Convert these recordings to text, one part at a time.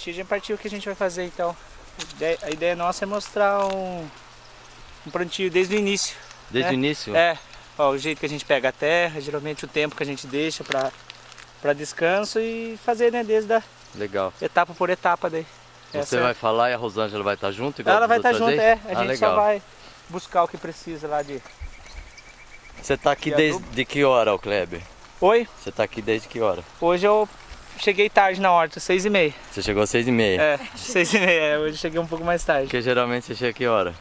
partir, já partiu o que a gente vai fazer então. A ideia nossa é mostrar um plantio desde o início. Desde né? o início? É, ó, o jeito que a gente pega a terra, geralmente o tempo que a gente deixa para descanso e fazer, né, desde a Legal. etapa por etapa daí. Você vai falar e a Rosângela vai estar junto? Igual Ela vai estar das junto, outras vezes? a gente legal. só vai buscar o que precisa lá de... Você tá aqui desde que hora, Kleber? Oi? Você tá aqui desde que hora? Hoje eu cheguei tarde na horta, 6h30. Você chegou às 6h30? É, 6h30, hoje eu cheguei um pouco mais tarde. Porque geralmente você chega que hora?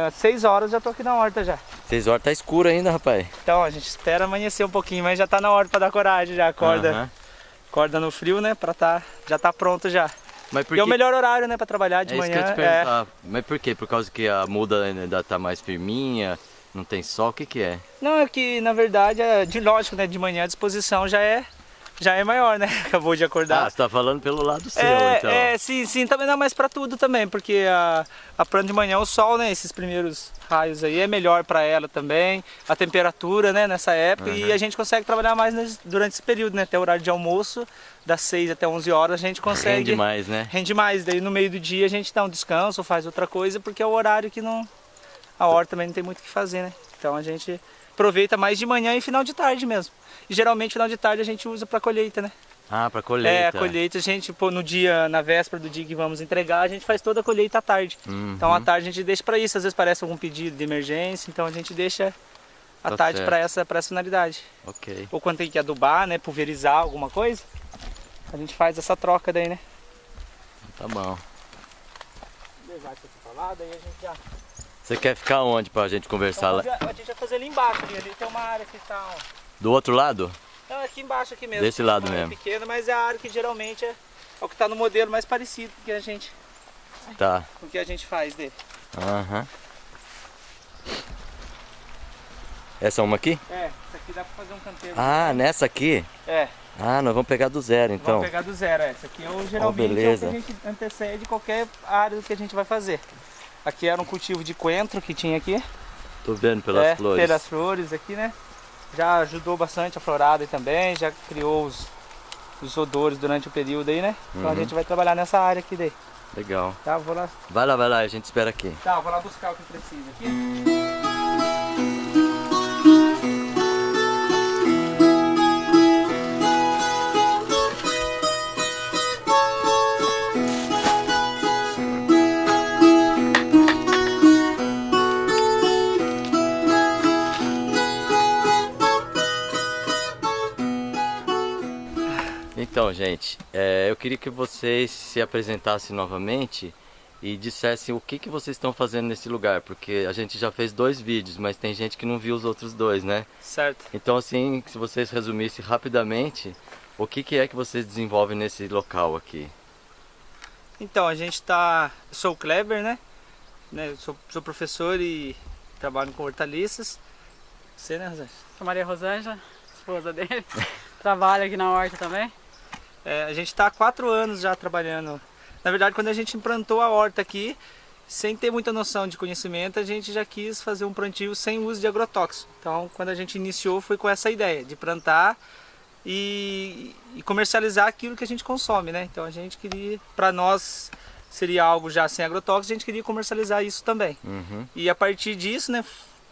Às 6 horas já tô aqui na horta já. 6 horas tá escuro ainda, rapaz. Então, a gente espera amanhecer um pouquinho, mas já tá na hora pra dar coragem já, acorda no frio, né, já tá pronto já. Mas por E é o melhor horário, né, pra trabalhar de É manhã. isso que eu ia te perguntar. Mas por quê? Por causa que a muda ainda tá mais firminha, não tem sol, o que que é? Não, é que na verdade, lógico, né, de manhã a disposição já é maior, né, acabou de acordar. Ah, você tá falando pelo lado seu, então. Sim, também não, mas pra tudo também, porque a planta de manhã, o sol, né, esses primeiros raios aí é melhor pra ela também, a temperatura, né, nessa época, e a gente consegue trabalhar mais durante esse período, né, até o horário de almoço, das 6 até 11 horas a gente consegue... Rende mais, né? Rende mais, daí no meio do dia a gente dá um descanso, faz outra coisa, porque é o horário que não... A horta também não tem muito o que fazer, né, então a gente aproveita mais de manhã e final de tarde mesmo. E geralmente final de tarde a gente usa para colheita, né? Ah, para colheita. É, a colheita a gente, no dia, na véspera do dia que vamos entregar, a gente faz toda a colheita à tarde. Então à tarde a gente deixa para isso, às vezes parece algum pedido de emergência, então a gente deixa à tarde para essa finalidade. Ok. Ou quando tem que adubar, né, pulverizar alguma coisa, a gente faz essa troca daí, né? Tá bom. Vou levar isso aqui pra lá, daí a gente já... Você quer ficar onde pra gente conversar lá? A gente vai fazer ali embaixo, ali tem uma área que tá... Ó. Do outro lado? Não, aqui embaixo aqui mesmo. Desse lado mesmo. É pequena, mas é a área que geralmente é o que está no modelo mais parecido com o que a gente faz dele. Aham. Essa é uma aqui? É, essa aqui dá para fazer um canteiro. Ah, nessa aqui? É. Ah, nós vamos pegar do zero então. Vamos pegar do zero, essa aqui geralmente é o que a gente antecede qualquer área que a gente vai fazer. Aqui era um cultivo de coentro que tinha aqui. Tô vendo pelas flores. Pelas flores aqui, né? Já ajudou bastante a florada aí também, já criou os odores durante o período aí, né? Então a gente vai trabalhar nessa área aqui daí. Legal. Tá, vou lá. Vai lá, a gente espera aqui. Tá, eu vou lá buscar o que precisa aqui. Então, gente, eu queria que vocês se apresentassem novamente e dissessem o que vocês estão fazendo nesse lugar, porque a gente já fez 2 vídeos, mas tem gente que não viu os outros 2, né? Certo. Então, assim, se vocês resumissem rapidamente, o que é que vocês desenvolvem nesse local aqui? Então, a gente tá... Eu sou o Kleber, né? Sou professor e trabalho com hortaliças. Você, né, Rosângela? Sou Maria Rosângela, esposa dele. Trabalho aqui na horta também. A gente está há 4 anos já trabalhando. Na verdade, quando a gente implantou a horta aqui, sem ter muita noção de conhecimento, a gente já quis fazer um plantio sem uso de agrotóxico. Então, quando a gente iniciou, foi com essa ideia de plantar e comercializar aquilo que a gente consome, né? Então, a gente queria, para nós seria algo já sem agrotóxico, a gente queria comercializar isso também. E a partir disso, né?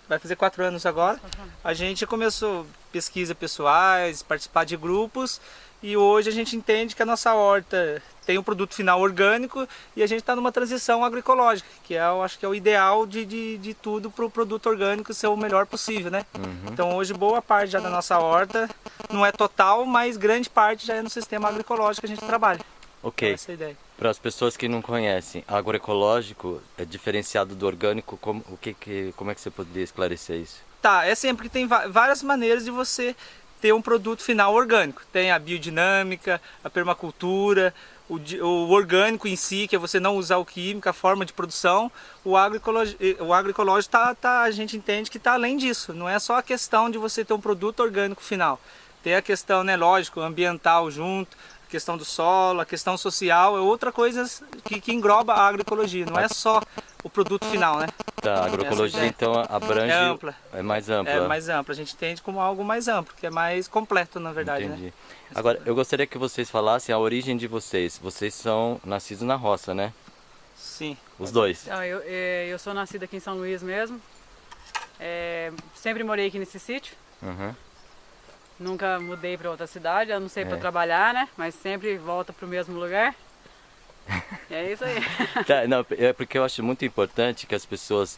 Vai fazer 4 anos agora, a gente começou pesquisa pessoais, participar de grupos, e hoje a gente entende que a nossa horta tem um produto final orgânico e a gente está numa transição agroecológica, que eu acho que é o ideal de tudo para o produto orgânico ser o melhor possível, né? Então hoje boa parte já da nossa horta, não é total, mas grande parte já é no sistema agroecológico que a gente trabalha. Ok. Essa é a ideia. Para as pessoas que não conhecem, agroecológico é diferenciado do orgânico, como é que você poderia esclarecer isso? Tá, é sempre que tem várias maneiras de você ter um produto final orgânico. Tem a biodinâmica, a permacultura, o orgânico em si, que é você não usar o químico, a forma de produção. O agroecológico a gente entende que está além disso. Não é só a questão de você ter um produto orgânico final. Tem a questão, né, lógico, ambiental junto, a questão do solo, a questão social, é outra coisa que engloba a agroecologia. Não é só o produto final, né? Tá, a agroecologia ideia. então abrange. É ampla. É mais ampla. É mais amplo, a gente entende como algo mais amplo, que é mais completo, na verdade, Entendi. né? Agora, eu gostaria que vocês falassem a origem de vocês. Vocês são nascidos na roça, né? Sim. Os dois. Então, eu sou nascida aqui em São Luís mesmo. Sempre morei aqui nesse sítio. Uhum. Nunca mudei para outra cidade, a não ser para É. trabalhar, né? Mas sempre volta para o mesmo lugar. E é isso aí. Tá, não, é porque eu acho muito importante que as pessoas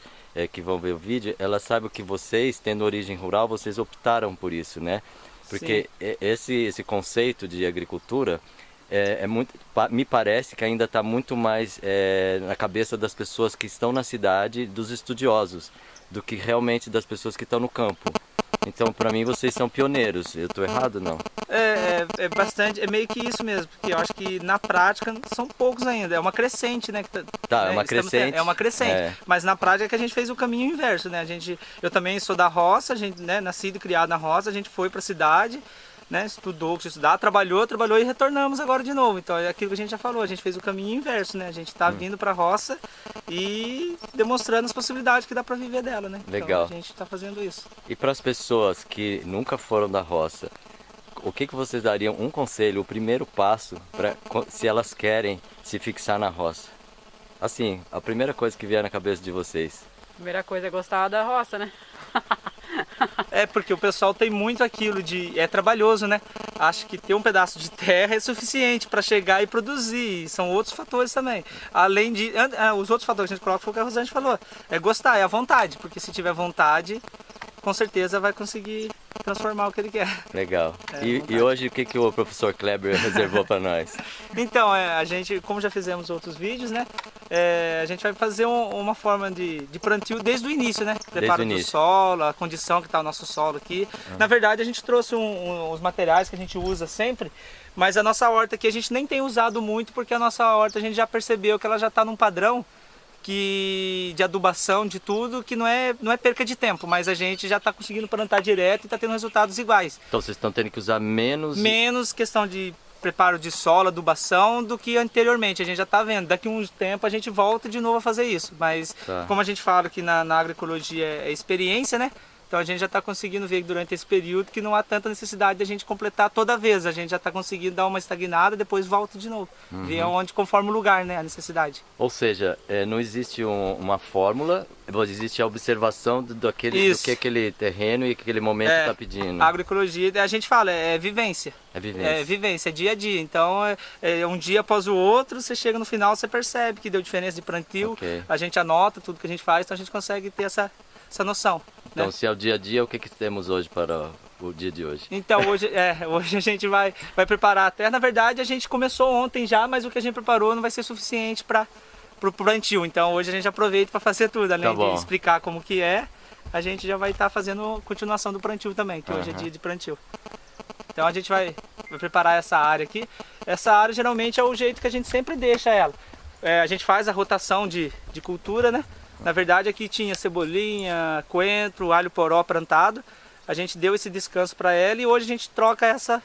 que vão ver o vídeo, elas saibam que vocês, tendo origem rural, vocês optaram por isso, né? Porque esse conceito de agricultura me parece que ainda está muito mais na cabeça das pessoas que estão na cidade, dos estudiosos, do que realmente das pessoas que estão no campo. Então, para mim, vocês são pioneiros. Eu estou errado, não? É bastante, é meio que isso mesmo, porque eu acho que na prática são poucos ainda, é uma crescente, né? Tá, é uma estamos crescente. é uma crescente, É. mas na prática é que a gente fez o caminho inverso, né? Eu também sou da roça, a gente, né, nascido e criado na roça, a gente foi para a cidade, né, estudou, quis estudar, trabalhou e retornamos agora de novo. Então é aquilo que a gente já falou, a gente fez o caminho inverso, né? A gente está vindo para a roça e demonstrando as possibilidades que dá para viver dela, né? Legal. Então a gente está fazendo isso. E para as pessoas que nunca foram da roça, o que vocês dariam um conselho, o primeiro passo, se elas querem se fixar na roça? Assim, a primeira coisa que vier na cabeça de vocês. Primeira coisa é gostar da roça, né? É porque o pessoal tem muito aquilo de é trabalhoso, né? Acha que ter um pedaço de terra é suficiente para chegar e produzir. E são outros fatores também. Além de os outros fatores que a gente coloca foi o que a Rosane falou. É gostar, é a vontade, porque se tiver vontade, com certeza vai conseguir transformar o que ele quer. Legal. E vontade. hoje o que o professor Kleber reservou para nós? Então, a gente, como já fizemos outros vídeos, né? A gente vai fazer uma forma de plantio desde o início, né? Preparo do solo, a condição que está o nosso solo aqui. Na verdade, a gente trouxe os materiais que a gente usa sempre, mas a nossa horta aqui a gente nem tem usado muito, porque a nossa horta a gente já percebeu que ela já está num padrão de adubação, de tudo, que não é perca de tempo, mas a gente já está conseguindo plantar direto e está tendo resultados iguais. Então vocês estão tendo que usar menos Questão de preparo de solo, adubação, do que anteriormente. A gente já está vendo, daqui a um tempo a gente volta de novo a fazer isso, mas como a gente fala que na agroecologia é experiência, né? Então a gente já está conseguindo ver durante esse período que não há tanta necessidade de a gente completar toda vez. A gente já está conseguindo dar uma estagnada, depois volta de novo. Ver onde conforme o lugar, né? A necessidade. Ou seja, não existe uma fórmula, existe a observação do que aquele terreno e aquele momento está pedindo. A agroecologia, a gente fala, é vivência. É vivência. É vivência, é dia a dia. Então, um dia após o outro, você chega no final, você percebe que deu diferença de plantio. Okay. A gente anota tudo que a gente faz, então a gente consegue ter essa noção. Então, né? se é o dia a dia, o que temos hoje para o dia de hoje? Então, hoje a gente vai preparar a terra. Na verdade, a gente começou ontem já, mas o que a gente preparou não vai ser suficiente para o plantio. Então, hoje a gente aproveita para fazer tudo. Além de explicar como que a gente já vai estar fazendo continuação do plantio também, que hoje é dia de plantio. Então, a gente vai preparar essa área aqui. Essa área, geralmente, é o jeito que a gente sempre deixa ela. A gente faz a rotação de cultura, né? Na verdade, aqui tinha cebolinha, coentro, alho poró plantado. A gente deu esse descanso para ela e hoje a gente troca essa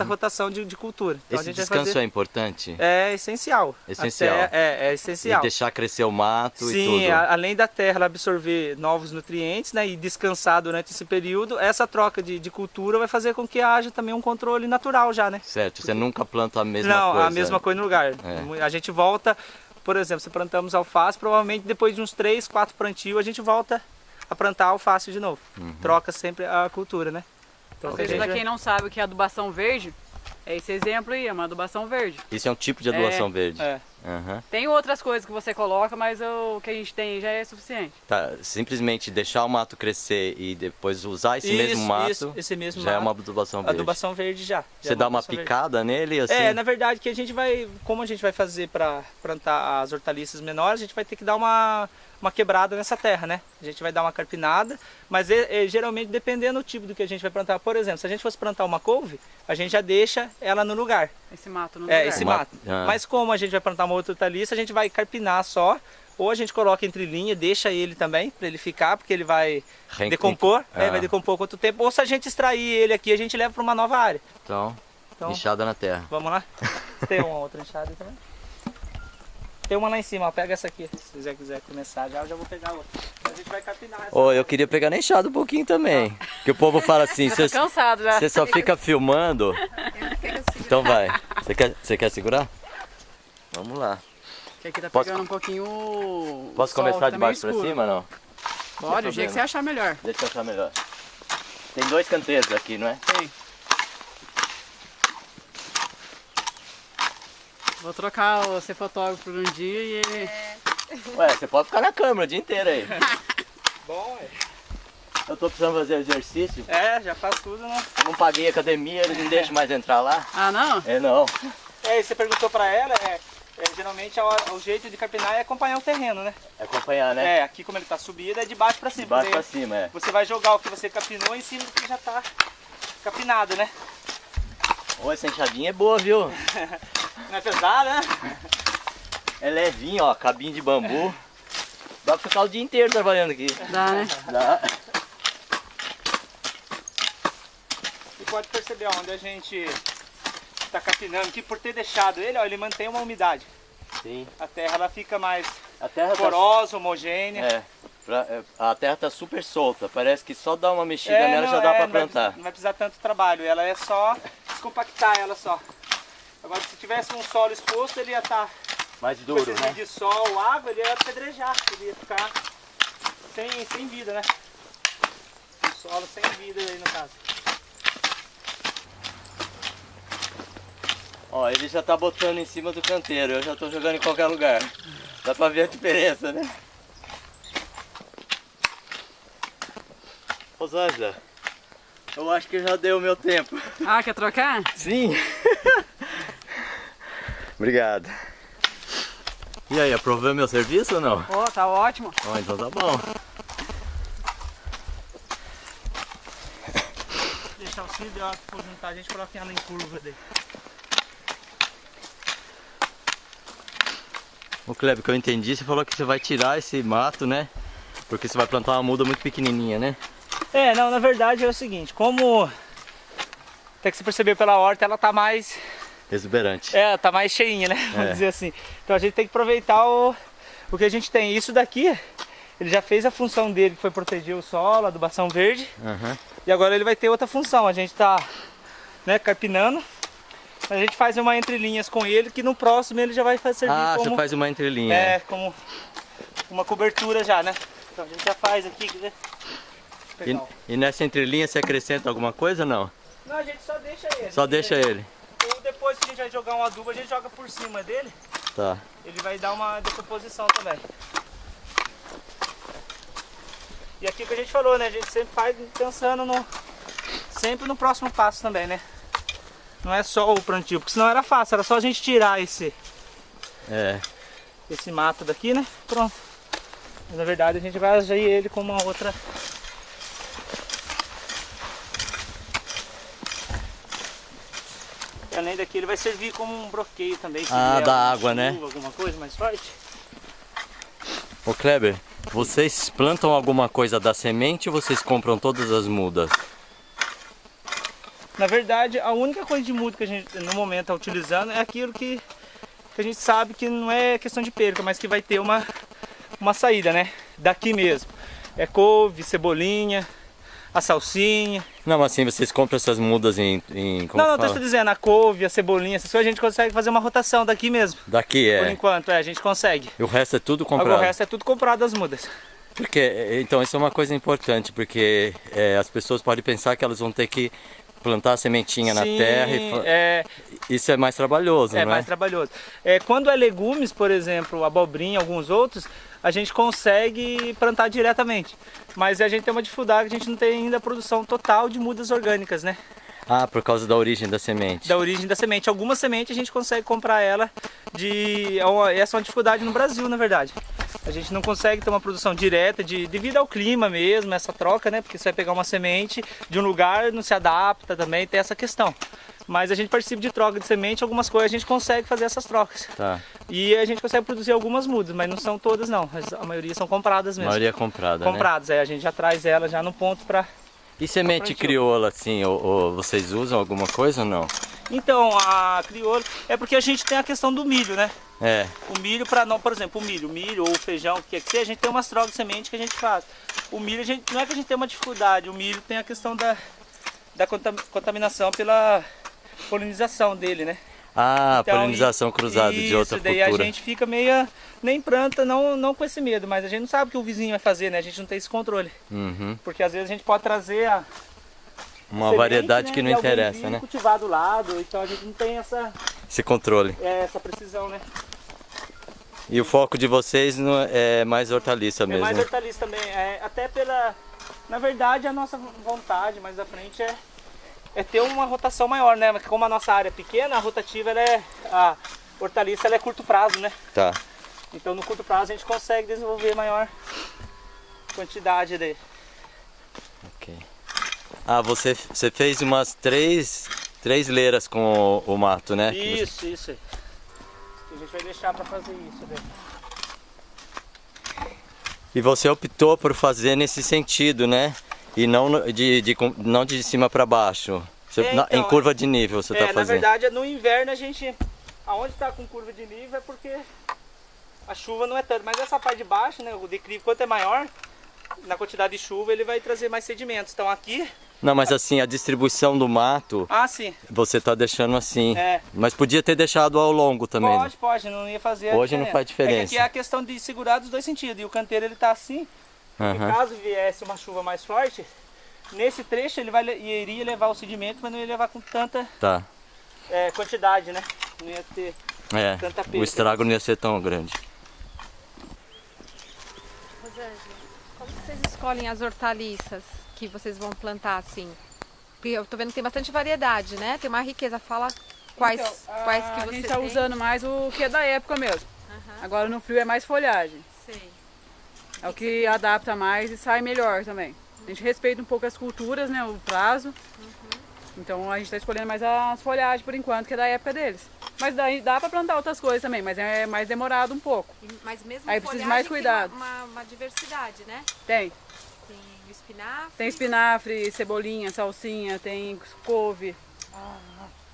rotação de cultura. Então, esse descanso é importante? É essencial. Essencial. É essencial. E deixar crescer o mato e tudo. Sim, além da terra ela absorver novos nutrientes, né, e descansar durante esse período, essa troca de cultura vai fazer com que haja também um controle natural já, né? Certo, você nunca planta a mesma coisa. Não, a mesma coisa no lugar. A gente volta, por exemplo, se plantamos alface, provavelmente depois de uns 3, 4 plantios a gente volta a plantar alface de novo. Troca sempre a cultura, né? Então, Para quem não sabe o que é adubação verde, é esse exemplo aí, é uma adubação verde. Isso é um tipo de adubação verde? Tem outras coisas que você coloca, mas o que a gente tem já é suficiente. Tá, simplesmente deixar o mato crescer e depois usar esse mesmo mato, já é uma adubação verde. Adubação verde já. Você dá uma picada nele assim? Na verdade que a gente vai, como a gente vai fazer para plantar as hortaliças menores, a gente vai ter que dar uma quebrada nessa terra, né? A gente vai dar uma carpinada, mas geralmente dependendo do tipo do que a gente vai plantar. Por exemplo, se a gente fosse plantar uma couve, a gente já deixa ela no lugar. Esse mato no lugar. Esse mato. Mas como a gente vai plantar uma outra hortaliça, a gente vai carpinar só, ou a gente coloca entre linha, deixa ele também, para ele ficar, porque ele vai decompor, vai decompor com outro tempo. Ou se a gente extrair ele aqui, a gente leva para uma nova área. Então, enxada na terra. Vamos lá? Tem uma outra enxada aí também? Tem uma lá em cima, ó, pega essa aqui. Se você quiser começar já, eu já vou pegar outra. A gente vai capinar essa. Ô, eu queria pegar na enxada um pouquinho também. Que o povo fala assim, Tô cansado já. você só fica filmando. Então vai. Você quer segurar? Vamos lá. Que aqui tá Posso- pegando um pouquinho o Posso sol, começar tá de meio baixo pra escuro. cima, não? Pode, o jeito que você achar melhor. Deixa eu achar melhor. Tem 2 canteiros aqui, não é? Tem. Vou trocar o ser fotógrafo por um dia e ele... Ué, você pode ficar na câmera o dia inteiro aí. Bom, Eu tô precisando fazer exercício. já faz tudo, né? Não paguei academia, eles não deixam mais entrar lá. Ah, não? É não. E você perguntou pra ela, geralmente o jeito de capinar é acompanhar o terreno, né? É acompanhar, né? Aqui como ele tá subido é de baixo pra cima. De baixo Daí pra cima, é. Você vai jogar o que você capinou em cima do que já tá capinado, né? Ô, essa enxadinha é boa, viu? Não é pesada, né? É levinho, ó, cabinho de bambu. Dá pra ficar o dia inteiro trabalhando aqui. Dá, né? Dá. E pode perceber, ó, onde a gente tá capinando aqui, por ter deixado ele, ó, ele mantém uma umidade. Sim. A terra ela fica mais A terra tá... porosa, homogênea. A terra tá super solta. Parece que só dá uma mexida nela já dá pra plantar. Não vai precisar tanto trabalho, ela é só descompactar ela só. Agora se tivesse um solo exposto, ele ia estar Mais com duro, esses né? dias de sol, água, ele ia apedrejar, ele ia ficar sem vida, né? O solo sem vida aí no caso. Ó, ele já tá botando em cima do canteiro, eu já tô jogando em qualquer lugar. Dá pra ver a diferença, né? Rosângela, eu acho que já deu o meu tempo. Ah, quer trocar? Sim. Obrigado. E aí, aprovou meu serviço ou não? Ó, tá ótimo. Ó, então tá bom. Deixar o cílio, ó, for juntar, a gente coloca ela em curva daí. O Kleber, que eu entendi, você falou que você vai tirar esse mato, né? Porque você vai plantar uma muda muito pequenininha, né? Não, na verdade é o seguinte, como até que você percebeu pela horta, ela tá mais Exuberante. tá mais cheinha, né? Vamos dizer assim. Então a gente tem que aproveitar o que a gente tem. Isso daqui, ele já fez a função dele, que foi proteger o solo, a adubação verde. Uhum. E agora ele vai ter outra função. A gente tá, né, carpinando. A gente faz uma entrelinhas com ele, que no próximo ele já vai servir como... você faz uma entrelinha. como uma cobertura já, né? Então a gente já faz aqui, quer ver? E nessa entrelinha você acrescenta alguma coisa ou não? Não, a gente só deixa ele. Só deixa ele. Ou depois que a gente vai jogar um adubo, a gente joga por cima dele. Tá. Ele vai dar uma decomposição também. E aqui que a gente falou, né? A gente sempre faz pensando sempre no próximo passo também, né? Não é só o plantio, porque senão era fácil, era só a gente tirar esse mato daqui, né? Pronto. Mas na verdade a gente vai agir ele com uma outra... E além daqui ele vai servir como um bloqueio também. Se vier da alguma água, né? chuva, alguma coisa mais forte. Ô Kleber, vocês plantam alguma coisa da semente ou vocês compram todas as mudas? Na verdade, a única coisa de muda que a gente no momento está utilizando é aquilo que a gente sabe que não é questão de perca, mas que vai ter uma saída, né? Daqui mesmo. É couve, cebolinha, a salsinha. Não, mas assim, vocês compram essas mudas em como Não, fala? estou dizendo, a couve, a cebolinha, essas coisas a gente consegue fazer uma rotação daqui mesmo. Daqui Por enquanto, a gente consegue. E o resto é tudo Agora comprado? o resto é tudo comprado das mudas. Porque, então, isso é uma coisa importante, porque as pessoas podem pensar que elas vão ter que plantar a sementinha na terra e isso é mais trabalhoso, não é? É mais trabalhoso. Quando é legumes, por exemplo, abobrinha, alguns outros, a gente consegue plantar diretamente. Mas a gente tem uma dificuldade, a gente não tem ainda a produção total de mudas orgânicas, né? Ah, por causa da origem da semente. Da origem da semente. Algumas sementes a gente consegue comprar ela essa é uma dificuldade no Brasil, na verdade. A gente não consegue ter uma produção direta devido ao clima mesmo, essa troca, né? Porque você vai pegar uma semente de um lugar, não se adapta também, tem essa questão. Mas a gente participa de troca de semente, algumas coisas a gente consegue fazer essas trocas. Tá. E a gente consegue produzir algumas mudas, mas não são todas não. A maioria são compradas mesmo. A maioria é comprada, Compradas, né? a gente já traz ela já no ponto para E semente crioula, assim, ou vocês usam alguma coisa ou não? Então, a crioula é porque a gente tem a questão do milho, né? É. O milho para não, por exemplo, o milho ou o feijão, que aqui a gente tem umas trocas de semente que a gente faz. O milho, não é que a gente tem uma dificuldade, o milho tem a questão da contaminação pela polinização dele, né? Ah, Então, polinização cruzada de outra daí cultura. a gente fica meio, nem planta, não com esse medo, mas a gente não sabe o que o vizinho vai fazer, né? A gente não tem esse controle. Uhum. Porque às vezes a gente pode trazer Uma semente, variedade né, que não de algum interessa, vizinho né? cultivar do lado, então a gente não tem Esse controle. essa precisão, né? E o foco de vocês é mais hortaliça É mesmo? mais hortaliça também, até pela... Na verdade, a nossa vontade mais à frente é ter uma rotação maior, né? Como a nossa área é pequena, a rotativa, a hortaliça ela é curto prazo, né? Tá. Então no curto prazo a gente consegue desenvolver maior quantidade daí. Ok. Ah, você fez umas três leiras com o mato, né? Isso aí. A gente vai deixar para fazer isso daí. E você optou por fazer nesse sentido, né? E não não de cima para baixo. Então, em curva de nível você está na fazendo. verdade, no inverno a gente... Aonde está com curva de nível é porque a chuva não é tanto. Mas essa parte de baixo, né? O declive, quanto é maior, na quantidade de chuva ele vai trazer mais sedimentos. Então aqui... Não, mas assim, a distribuição do mato, sim. você está deixando assim. É. Mas podia ter deixado ao longo também. Pode, não ia fazer Hoje não faz diferença. É que aqui é a questão de segurar dos dois sentidos. E o canteiro ele tá assim. Uhum. E caso viesse uma chuva mais forte, nesse trecho ele iria levar o sedimento, mas não ia levar com tanta quantidade, né? Não ia ter tanta perda. O estrago não ia ser tão grande. Rosângela, como vocês escolhem as hortaliças que vocês vão plantar assim? Porque eu tô vendo que tem bastante variedade, né? Tem uma riqueza. Fala quais que você A gente está tem. usando mais o que é da época mesmo. Agora no frio é mais folhagem. Sei. É o que adapta mais e sai melhor também. A gente respeita um pouco as culturas, né? O prazo. Então a gente está escolhendo mais as folhagens por enquanto, que é da época deles. Mas daí dá para plantar outras coisas também, mas é mais demorado um pouco. Mas mesmo Aí a precisa de folhagem mais tem cuidado. uma diversidade, né? Tem. Tem o espinafre. Tem espinafre, cebolinha, salsinha, tem couve.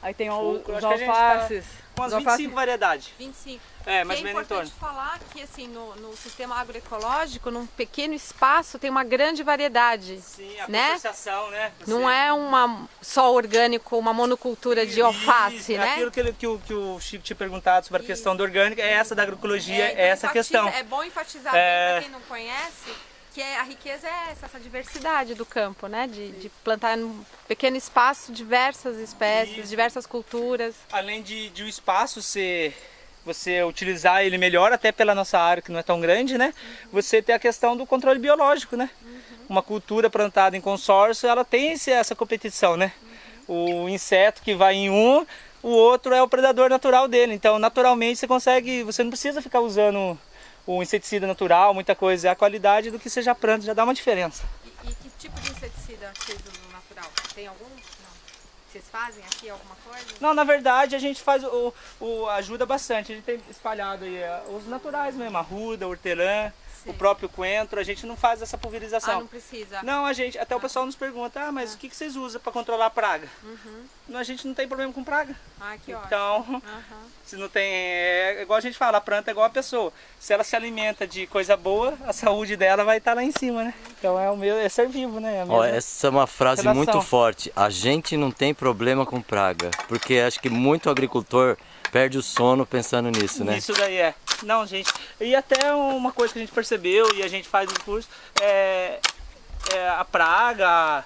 Aí tem os acho que a gente alfaces. Com as Os alfaces- 25 variedades. 25. Mais E ou é menos em torno. importante falar que assim, no sistema agroecológico, num pequeno espaço, tem uma grande variedade. Sim, a né? associação, né? Não é uma só orgânico, uma monocultura de alface, né? Aquilo que o Chico tinha perguntado sobre a questão da orgânica, é essa da agroecologia, então essa questão. É bom enfatizar bem para quem não conhece que a riqueza é essa diversidade do campo, né? De plantar num pequeno espaço diversas espécies, Isso. diversas culturas. Além de o espaço você utilizar ele melhor, até pela nossa área que não é tão grande, né? Você tem a questão do controle biológico, né? Uma cultura plantada em consórcio, ela tem essa competição, né? O inseto que vai em um, o outro é o predador natural dele. Então, naturalmente, você não precisa ficar usando o inseticida natural, muita coisa. É a qualidade do que você já planta, já dá uma diferença. E que tipo de inseticida vocês usam natural? Tem algum? Não. Vocês fazem aqui alguma coisa? Não, na verdade a gente faz ajuda bastante. A gente tem espalhado aí os naturais mesmo, arruda, hortelã, o próprio coentro. A gente não faz essa pulverização. Não precisa. Não, até o pessoal nos pergunta, mas o que vocês usam para controlar a praga? A gente não tem problema com praga. Que ótimo. Então, se não tem, é igual a gente fala, a planta é igual a pessoa. Se ela se alimenta de coisa boa, a saúde dela vai estar lá em cima, né? Então é ser vivo, né? Essa é uma frase relação. muito forte. A gente não tem problema com praga, porque acho que muito agricultor perde o sono pensando nisso, né? Isso daí Não, gente. E até uma coisa que a gente percebeu e a gente faz no curso a praga,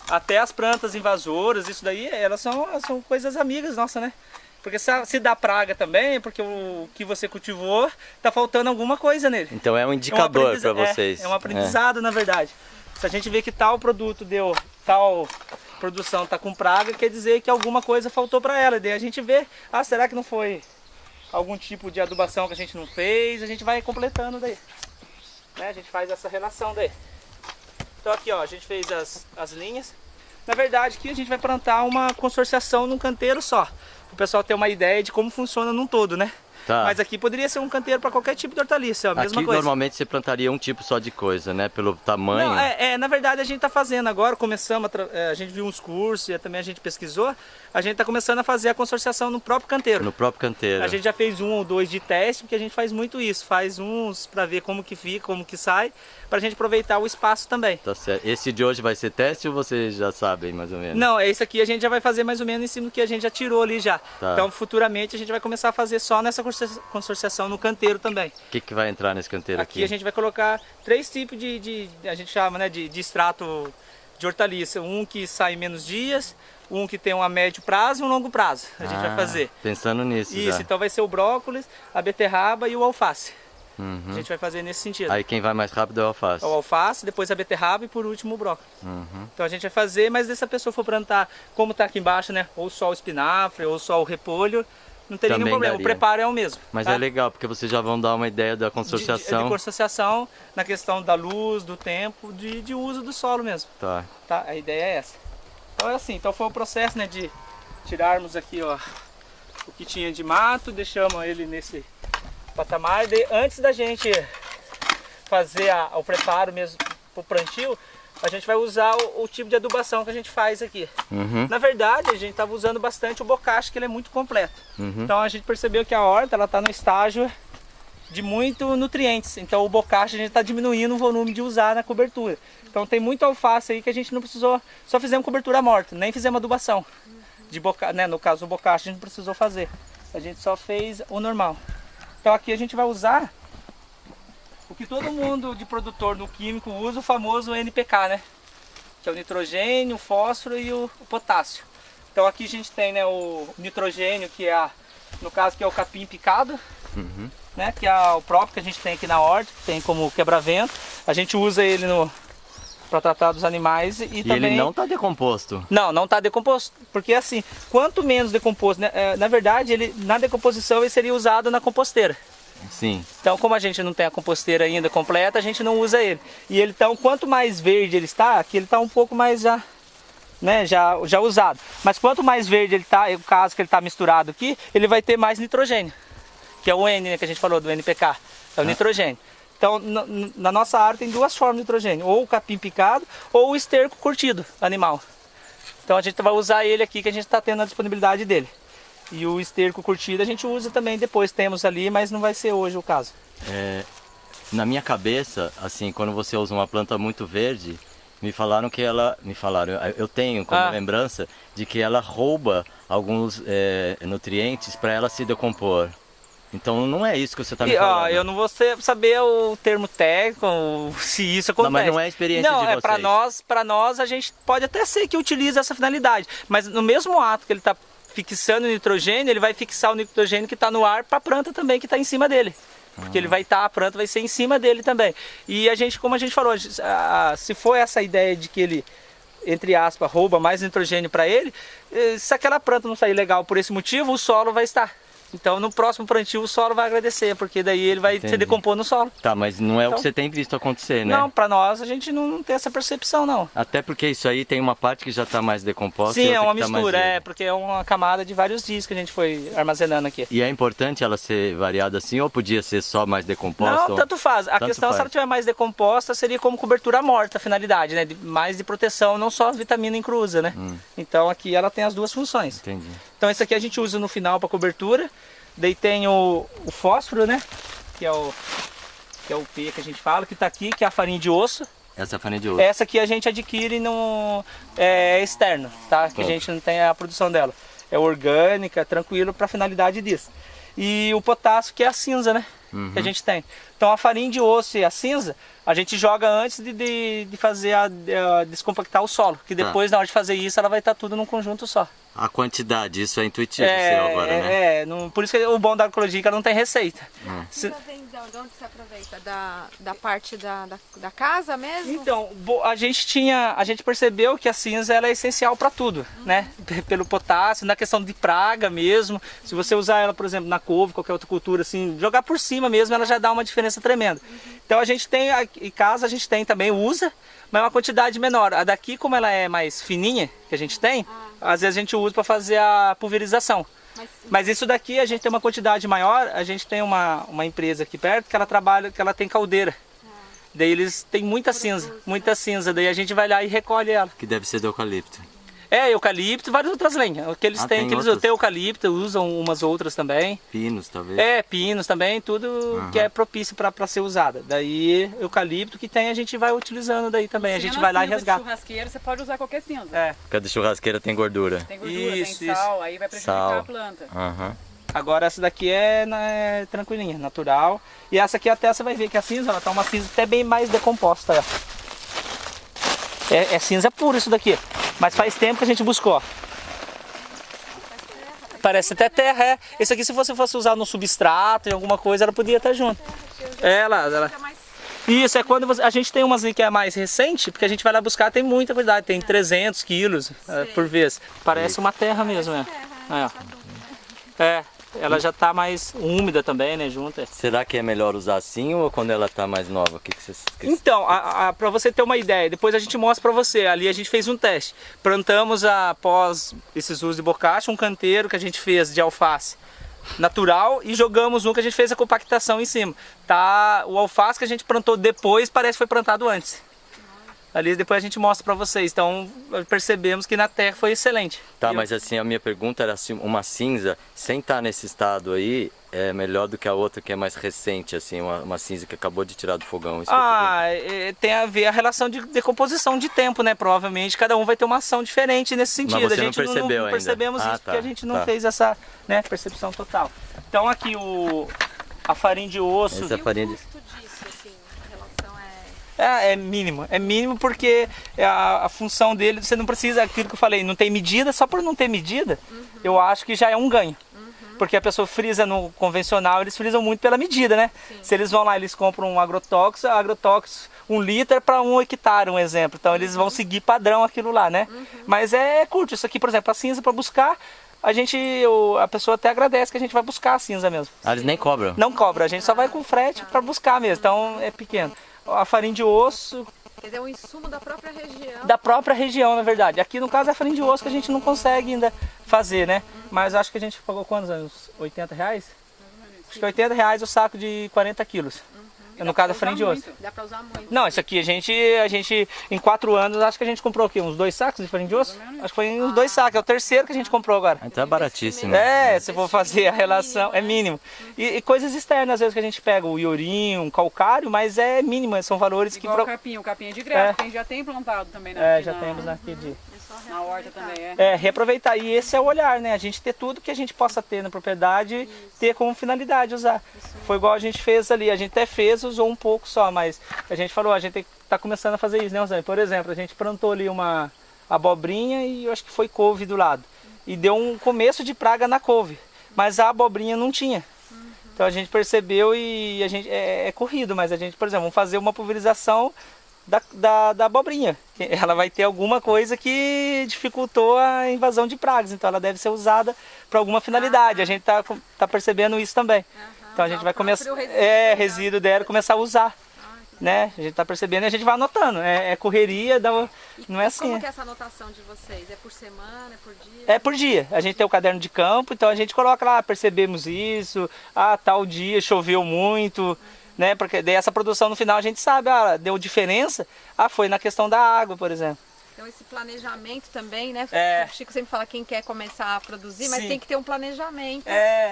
até as plantas invasoras, isso daí, elas são coisas amigas nossas, né? Porque se dá praga também, é porque o que você cultivou, tá faltando alguma coisa nele. Então é um indicador para vocês. É um aprendizado, na verdade. Se a gente vê que tal produto tal produção tá com praga, quer dizer que alguma coisa faltou para ela. Daí a gente vê, será que não foi algum tipo de adubação que a gente não fez? A gente vai completando daí. Né? A gente faz essa relação daí. Então aqui ó, a gente fez as linhas. Na verdade aqui a gente vai plantar uma consorciação num canteiro só. Para o pessoal ter uma ideia de como funciona num todo, né? Tá. Mas aqui poderia ser um canteiro para qualquer tipo de hortaliça, é a mesma Aqui coisa. normalmente você plantaria um tipo só de coisa, né? Pelo tamanho. Não, na verdade a gente está fazendo agora, começamos, a gente viu uns cursos e também a gente pesquisou, a gente está começando a fazer a consorciação no próprio canteiro. No próprio canteiro. A gente já fez 1 ou 2 de teste, porque a gente faz muito isso, faz uns para ver como que fica, como que sai, para a gente aproveitar o espaço também. Tá certo. Esse de hoje vai ser teste ou vocês já sabem mais ou menos? Não, esse aqui a gente já vai fazer mais ou menos em cima do que a gente já tirou ali já. Tá. Então futuramente a gente vai começar a fazer só nessa consorciação no canteiro também. O que vai entrar nesse canteiro Aqui a gente vai colocar 3 tipos a gente chama, né, de extrato de hortaliça. Um que sai em menos dias, um que tem um a médio prazo e um longo prazo. A gente vai fazer. Pensando nisso Isso, já. então vai ser o brócolis, a beterraba e o alface. Uhum. A gente vai fazer nesse sentido. Aí quem vai mais rápido é o alface. O alface, depois a beterraba e por último o brócolis. Uhum. Então a gente vai fazer, mas se a pessoa for plantar, como está aqui embaixo, né, ou só o espinafre ou só o repolho, não teria Também nenhum problema. daria. O preparo é o mesmo. Mas tá? é legal, porque vocês já vão dar uma ideia da De consorciação. consorciação na questão da luz, do tempo, de uso do solo mesmo. Tá. Tá? A ideia é essa. Então é assim, então foi o processo, né, de tirarmos aqui, ó, o que tinha de mato, deixamos ele nesse patamar. Antes da gente fazer o preparo mesmo pro plantio, a gente vai usar o tipo de adubação que a gente faz aqui. Uhum. Na verdade, a gente estava usando bastante o bocache, que ele é muito completo. Uhum. Então a gente percebeu que a horta ela está no estágio de muito nutrientes. Então o bocache a gente está diminuindo o volume de usar na cobertura. Então tem muito alface aí que a gente não precisou, só fizemos cobertura morta, nem fizemos adubação. Né, no caso do bocache a gente não precisou fazer. A gente só fez o normal. Então aqui a gente vai usar o que todo mundo de produtor no químico usa, o famoso NPK, né? Que é o nitrogênio, o fósforo e o potássio. Então aqui a gente tem, né, o nitrogênio, que é no caso que é o capim picado, Uhum. né, que é o próprio que a gente tem aqui na horta, que tem como quebra-vento. A gente usa ele para tratar dos animais e também... ele não está decomposto. Não está decomposto, porque assim, quanto menos decomposto, né, na verdade, na decomposição ele seria usado na composteira. Sim. Então, como a gente não tem a composteira ainda completa, a gente não usa ele. E ele, então, quanto mais verde ele está, aqui ele está um pouco mais já usado. Mas quanto mais verde ele está, no caso que ele está misturado aqui, ele vai ter mais nitrogênio, que é o N, né, que a gente falou do NPK, é o nitrogênio. Então, na nossa área tem 2 formas de nitrogênio, ou o capim picado ou o esterco curtido animal. Então a gente vai usar ele aqui, que a gente está tendo a disponibilidade dele. E o esterco curtido a gente usa também depois, temos ali, mas não vai ser hoje o caso. Na minha cabeça, assim, quando você usa uma planta muito verde, eu tenho como lembrança de que ela rouba alguns nutrientes para ela se decompor. Então não é isso que você está me falando. Eu não vou saber o termo técnico, se isso acontece. Não, mas não é a experiência de vocês. Para nós a gente pode até ser que utilize essa finalidade, mas no mesmo ato que ele está fixando o nitrogênio, ele vai fixar o nitrogênio que está no ar para a planta também que está em cima dele. Porque ele vai estar, a planta vai ser em cima dele também. E a gente, como a gente falou, se for essa ideia de que ele, entre aspas, rouba mais nitrogênio para ele, se aquela planta não sair legal por esse motivo, o solo vai estar. Então no próximo plantio o solo vai agradecer, porque daí ele vai se decompor no solo. Tá, mas não é o Então, que você tem visto acontecer, né? Não, para nós a gente não tem essa percepção não. Até porque isso aí tem uma parte que já está mais decomposta. Sim, e é outra uma que tá mais mistura, verde. porque é uma camada de vários dias que a gente foi armazenando aqui. E é importante ela ser variada assim ou podia ser só mais decomposta? Não, tanto faz. A questão, se ela tiver mais decomposta, seria como cobertura morta a finalidade, né? Mais de proteção, não só vitamina inclusa, né? Então aqui ela tem as 2 funções. Entendi. Então esse aqui a gente usa no final para cobertura. Daí tem o fósforo, né? Que é o P que a gente fala, que está aqui, que é a farinha de osso. Essa é a farinha de osso. Essa aqui a gente adquire no externo, tá? Que a gente não tem a produção dela. É orgânica, tranquilo para a finalidade disso. E o potássio, que é a cinza, né? Que a gente tem. Então a farinha de osso e a cinza, a gente joga antes de fazer descompactar o solo. Que depois, na hora de fazer isso, ela vai estar tudo num conjunto só. A quantidade, isso é intuitivo seu agora, né? Por isso que o bom da agroecologia é que ela não tem receita. Você vem de onde você aproveita? Da parte da casa mesmo? Então, a gente percebeu que a cinza ela é essencial para tudo, né? Pelo potássio, na questão de praga mesmo. Se você usar ela, por exemplo, na couve, qualquer outra cultura, assim, jogar por cima mesmo, ela já dá uma diferença tremenda. Então a gente tem, em casa a gente tem também, usa, mas é uma quantidade menor. A daqui, como ela é mais fininha, que a gente tem, às vezes a gente usa para fazer a pulverização. Mas isso daqui a gente tem uma quantidade maior, a gente tem uma empresa aqui perto que ela trabalha, que ela tem caldeira. Daí eles têm muita cinza, daí a gente vai lá e recolhe ela. Que deve ser do eucalipto. É, eucalipto e várias outras lenhas. O que eles têm, que eles têm eucalipto, usam umas outras também. Pinos, talvez. É, pinos também, tudo que é propício para ser usada. Daí, eucalipto que tem, a gente vai utilizando daí também. A gente vai lá e resgata. Churrasqueira, você pode usar qualquer cinza. É. Cada churrasqueira tem gordura. Tem gordura, Isso, tem sal, aí vai prejudicar a planta. Agora essa daqui é tranquilinha, natural. E essa aqui até você vai ver que a cinza, ela tá uma cinza até bem mais decomposta. É cinza puro isso daqui. Mas faz tempo que a gente buscou. Parece até terra, é. Esse aqui se você fosse usar no substrato, em alguma coisa, ela podia estar junto. Ela. Isso, é quando a gente tem umas ali que é mais recente, porque a gente vai lá buscar, tem muita quantidade, tem 300 quilos por vez. Parece uma terra mesmo, ela já está mais úmida também, né, junto. Será que é melhor usar assim ou quando ela está mais nova? Então, para você ter uma ideia, depois a gente mostra para você. Ali a gente fez um teste. Plantamos após esses usos de bocacha, um canteiro que a gente fez de alface natural e jogamos um que a gente fez a compactação em cima. Tá, o alface que a gente plantou depois parece que foi plantado antes. Ali depois a gente mostra para vocês. Então percebemos que na terra foi excelente. Tá, mas assim, a minha pergunta era assim, uma cinza, sem estar nesse estado aí, é melhor do que a outra que é mais recente, assim, uma cinza que acabou de tirar do fogão. Tem a ver a relação de decomposição de tempo, né? Provavelmente cada um vai ter uma ação diferente nesse sentido. Mas você a gente não percebeu ainda. Percebemos isso porque a gente não fez essa percepção total. Então aqui a farinha de osso. Essa farinha de... É mínimo porque a função dele, você não precisa, aquilo que eu falei, não tem medida, só por não ter medida, eu acho que já é um ganho. Porque a pessoa frisa no convencional, eles frisam muito pela medida, né? Sim. Se eles vão lá, eles compram um agrotóxico 1 litro para 1 hectare, um exemplo. Então eles vão seguir padrão aquilo lá, né? Mas é curto, isso aqui, por exemplo, a cinza para buscar, a pessoa até agradece que a gente vai buscar a cinza mesmo. Eles nem cobram? Não cobra, a gente só vai com frete para buscar mesmo, então é pequeno. A farinha de osso... É um insumo da própria região. Da própria região, na verdade. Aqui no caso é a farinha de osso que a gente não consegue ainda fazer, né? Mas acho que a gente pagou quantos anos? R$80? Acho que R$80 o saco de 40 quilos. No caso da farinha de osso. Dá pra usar muito. Não, isso aqui a gente em 4 anos, acho que a gente comprou aqui uns 2 sacos de farinha de osso? Acho que foi uns 2 sacos, é o terceiro que a gente comprou agora. Então é baratíssimo. Se for fazer a relação, é mínimo. E coisas externas, às vezes que a gente pega o iorim, um calcário, mas é mínimo, são valores que... Igual o capim é de graça, a gente já tem plantado também, né? Já temos aqui de... Na horta também, reaproveitar. E esse é o olhar, né? A gente ter tudo que a gente possa ter na propriedade, ter como finalidade usar. Foi igual a gente fez ali, a gente até fez, usou um pouco só, mas a gente falou, a gente tá começando a fazer isso, né, Rosane? Por exemplo, a gente plantou ali uma abobrinha e eu acho que foi couve do lado. E deu um começo de praga na couve, mas a abobrinha não tinha. Então a gente percebeu e a gente é corrido, mas a gente, por exemplo, vamos fazer uma pulverização da abobrinha. Ela vai ter alguma coisa que dificultou a invasão de pragas, então ela deve ser usada para alguma finalidade. A gente tá percebendo isso também. Então a gente vai começar, resíduo dela, começar a usar. Né? A gente tá percebendo e a gente vai anotando. É correria, não é assim. Como que é essa anotação de vocês? É por semana, é por dia? É por dia. A gente tem o caderno de campo, então a gente coloca lá, percebemos isso, tal dia choveu muito. Né? Porque daí essa produção no final a gente sabe, deu diferença, foi na questão da água, por exemplo. Então esse planejamento também, né? O Chico sempre fala quem quer começar a produzir, mas tem que ter um planejamento,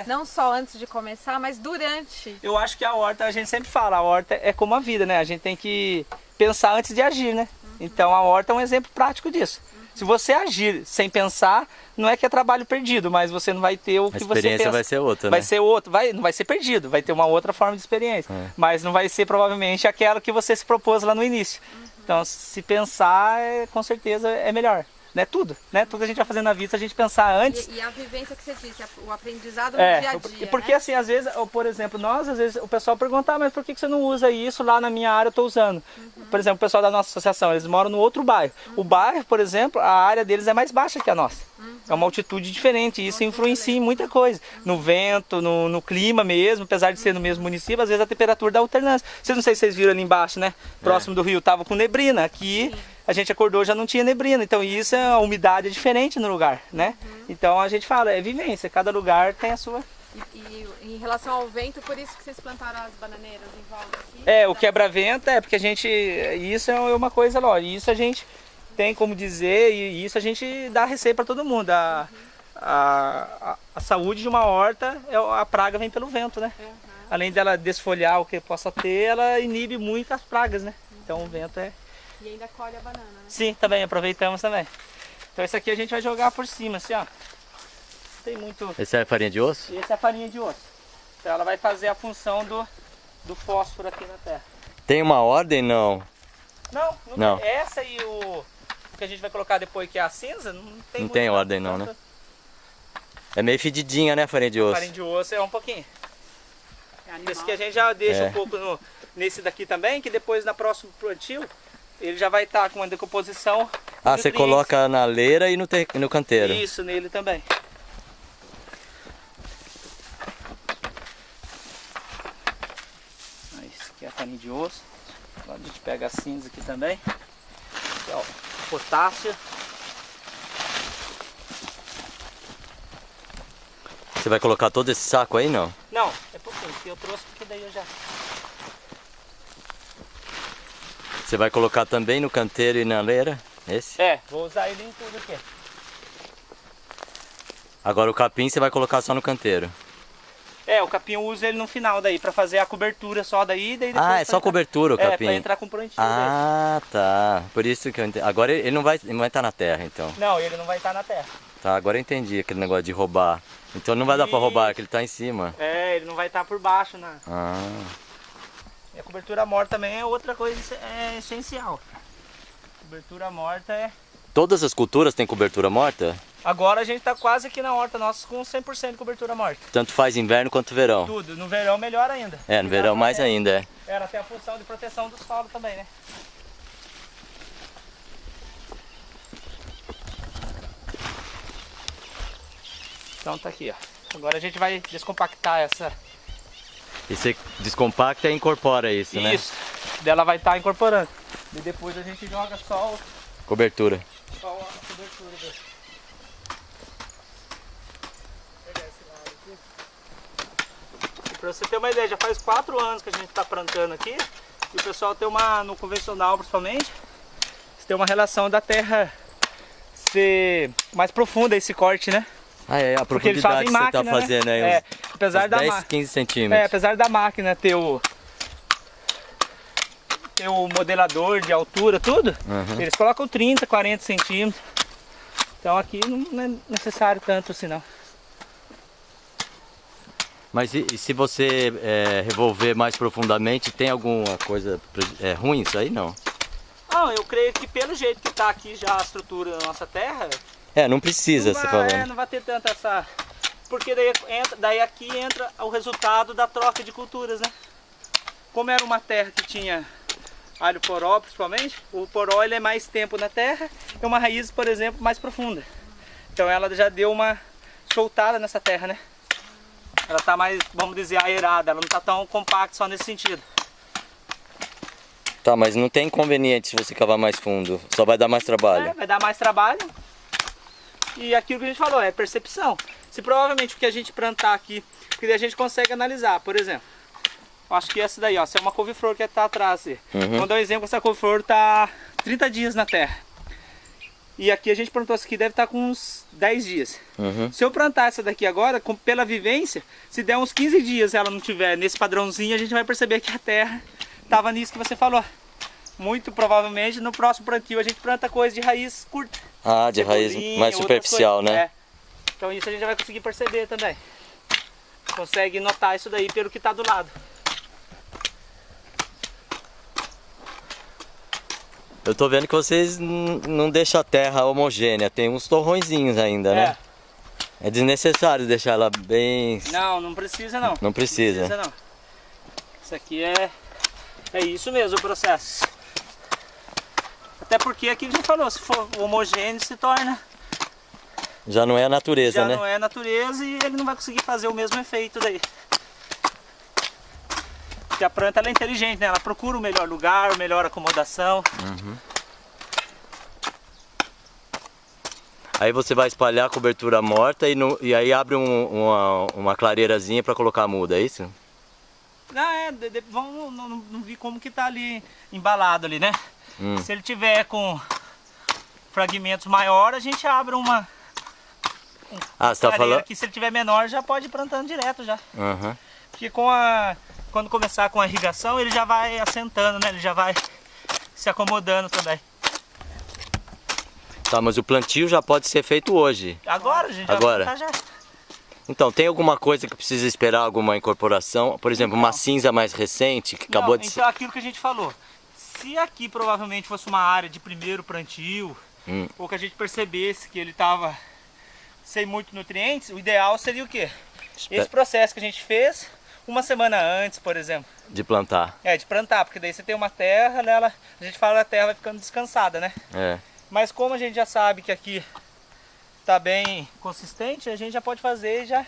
não só antes de começar, mas durante. Eu acho que a horta, a gente sempre fala, a horta é como a vida, né? A gente tem que pensar antes de agir, né? Então a horta é um exemplo prático disso. Se você agir sem pensar, não é que é trabalho perdido, mas você não vai ter o que você pensa. A experiência vai ser outra, vai né? ser outra, não vai ser perdido, vai ter uma outra forma de experiência. Mas não vai ser provavelmente aquela que você se propôs lá no início. Então, se pensar, com certeza é melhor. né? Tudo, né? Tudo a gente vai fazendo na vida, a gente pensar antes. E a vivência que você disse, o aprendizado no dia a dia, porque né? assim, às vezes, por exemplo, às vezes o pessoal pergunta, mas por que você não usa isso lá na minha área, eu estou usando? Por exemplo, o pessoal da nossa associação, eles moram no outro bairro. O bairro, por exemplo, a área deles é mais baixa que a nossa. É uma altitude diferente, e isso influencia em muita coisa. No vento, no clima mesmo, apesar de ser no mesmo município, às vezes a temperatura dá alternância. Vocês não sei se vocês viram ali embaixo, né? Próximo do rio tava com neblina, aqui a gente acordou já não tinha neblina, então isso, a umidade é diferente no lugar, né? Então a gente fala, é vivência, cada lugar tem a sua... E em relação ao vento, por isso que vocês plantaram as bananeiras em volta aqui? O quebra-vento porque a gente, isso é uma coisa, lógico, isso a gente tem como dizer, e isso a gente dá receita para todo mundo. A saúde de uma horta, a praga vem pelo vento, né? Além dela desfolhar o que possa ter, ela inibe muito as pragas, né? Então o vento é... E ainda colhe a banana, né? Sim, também, aproveitamos também. Então esse aqui a gente vai jogar por cima, assim, ó. Tem muito... Esse é farinha de osso? Esse é a farinha de osso. Então ela vai fazer a função do fósforo aqui na terra. Tem uma ordem, não? Não. Essa e o que a gente vai colocar depois, que é a cinza, não tem Não tem ordem não, né? É meio fedidinha, né, a farinha de osso? Farinha de osso é um pouquinho. É Esse que a gente já deixa É. um pouco nesse daqui também, que depois na próxima plantio, ele já vai estar com uma decomposição. Ah, você coloca na leira e no canteiro. Isso, nele também. Esse aqui é a farinha de osso. Agora a gente pega a cinza aqui também. Aqui, ó, potássio. Você vai colocar todo esse saco aí, não? Não, é pouquinho, que eu trouxe porque daí eu já... Você vai colocar também no canteiro e na leira? Esse? Vou usar ele em tudo aqui. Agora o capim você vai colocar só no canteiro. O capim eu uso ele no final daí, pra fazer a cobertura só daí depois Ah, é pra só entrar- cobertura o capim? pra entrar com plantio Ah, tá. Por isso que eu entendi. Agora ele não vai estar na terra, então. dele. Não, ele não vai estar na terra. Tá, agora eu entendi aquele negócio de roubar. Então não vai dar pra roubar, que ele tá em cima. Ele não vai estar por baixo, né? Ah, E a cobertura morta também é outra coisa essencial. Cobertura morta é... todas as culturas têm cobertura morta? Agora a gente tá quase aqui na horta nossa com 100% de cobertura morta. Tanto faz inverno quanto verão. Tudo. No verão melhor ainda. No verão mais ainda, é. Ela tem a função de proteção do solo também, né? Então tá aqui, ó. Agora a gente vai descompactar essa... E você descompacta e incorpora isso, né? Isso. Dela vai estar incorporando. E depois a gente joga só Cobertura. a cobertura dele. Vou pegar esse lado aqui. E pra você ter uma ideia, já faz 4 anos que a gente está plantando aqui. E o pessoal tem no convencional principalmente, tem uma relação da terra ser mais profunda esse corte, né? Ah, é a Porque eles fazem profundidade que você máquina, tá fazendo aí, né? uns, Apesar uns da 10, 15 centímetros. apesar da máquina ter o modelador de altura, tudo, eles colocam 30, 40 centímetros. Então aqui não é necessário tanto assim não. Mas e se você revolver mais profundamente, tem alguma coisa ruim isso aí, não? Não, eu creio que pelo jeito que está aqui já a estrutura da nossa terra, Não precisa, você falando. não vai ter tanta essa... Porque daí aqui entra o resultado da troca de culturas, né? Como era uma terra que tinha alho poró principalmente, o poró ele é mais tempo na terra e uma raiz, por exemplo, mais profunda. Então ela já deu uma soltada nessa terra, né? Ela está mais, vamos dizer, aerada, ela não está tão compacta só nesse sentido. Tá, mas não tem inconveniente se você cavar mais fundo, só vai dar mais trabalho. Vai dar mais trabalho. E aquilo que a gente falou, é percepção. Se provavelmente o que a gente plantar aqui, porque daí a gente consegue analisar, por exemplo. Eu acho que essa daí, ó, essa é uma couve-flor que está atrás. Assim. Vamos dar um exemplo, essa couve-flor está 30 dias na terra. E aqui a gente plantou essa aqui, deve estar com uns 10 dias. Se eu plantar essa daqui agora, pela vivência, se der uns 15 dias ela não tiver nesse padrãozinho, a gente vai perceber que a terra estava nisso que você falou. Muito provavelmente no próximo plantio a gente planta coisa de raiz curta. Ah, de raiz Cebolinha, mais outras superficial, coisas. né? Então isso a gente já vai conseguir perceber também. Consegue notar isso daí pelo que está do lado. Eu tô vendo que vocês não deixam a terra homogênea, tem uns torrõezinhos ainda, né? É desnecessário deixar ela bem... Não, não precisa não. Não precisa. Não precisa não. Isso aqui é isso mesmo o processo. Até porque aqui a gente falou, se for homogêneo se torna... Já não é a natureza, Já né? não é a natureza e ele não vai conseguir fazer o mesmo efeito daí. Porque a planta ela é inteligente, né? Ela procura o melhor lugar, a melhor acomodação. Aí você vai espalhar a cobertura morta e aí abre uma clareirazinha para colocar a muda, é isso? Vamos não ver como que tá ali embalado ali, né? Se ele tiver com fragmentos maiores, a gente abre uma você tá falando... aqui. Se ele tiver menor, já pode ir plantando direto já. Uhum. Porque quando começar com a irrigação, ele já vai assentando, né? Ele já vai se acomodando também. Tá, mas o plantio já pode ser feito hoje. Agora, a gente Agora. vai plantar já. Então, tem alguma coisa que precisa esperar alguma incorporação? Por exemplo, uma cinza mais recente que acabou de... Então, aquilo que a gente falou. Se aqui provavelmente fosse uma área de primeiro plantio, ou que a gente percebesse que ele estava sem muito nutrientes, o ideal seria o quê? Esse processo que a gente fez uma semana antes, por exemplo. De plantar. De plantar, porque daí você tem uma terra, nela, a gente fala que a terra vai ficando descansada, né? Mas como a gente já sabe que aqui está bem consistente, a gente já pode fazer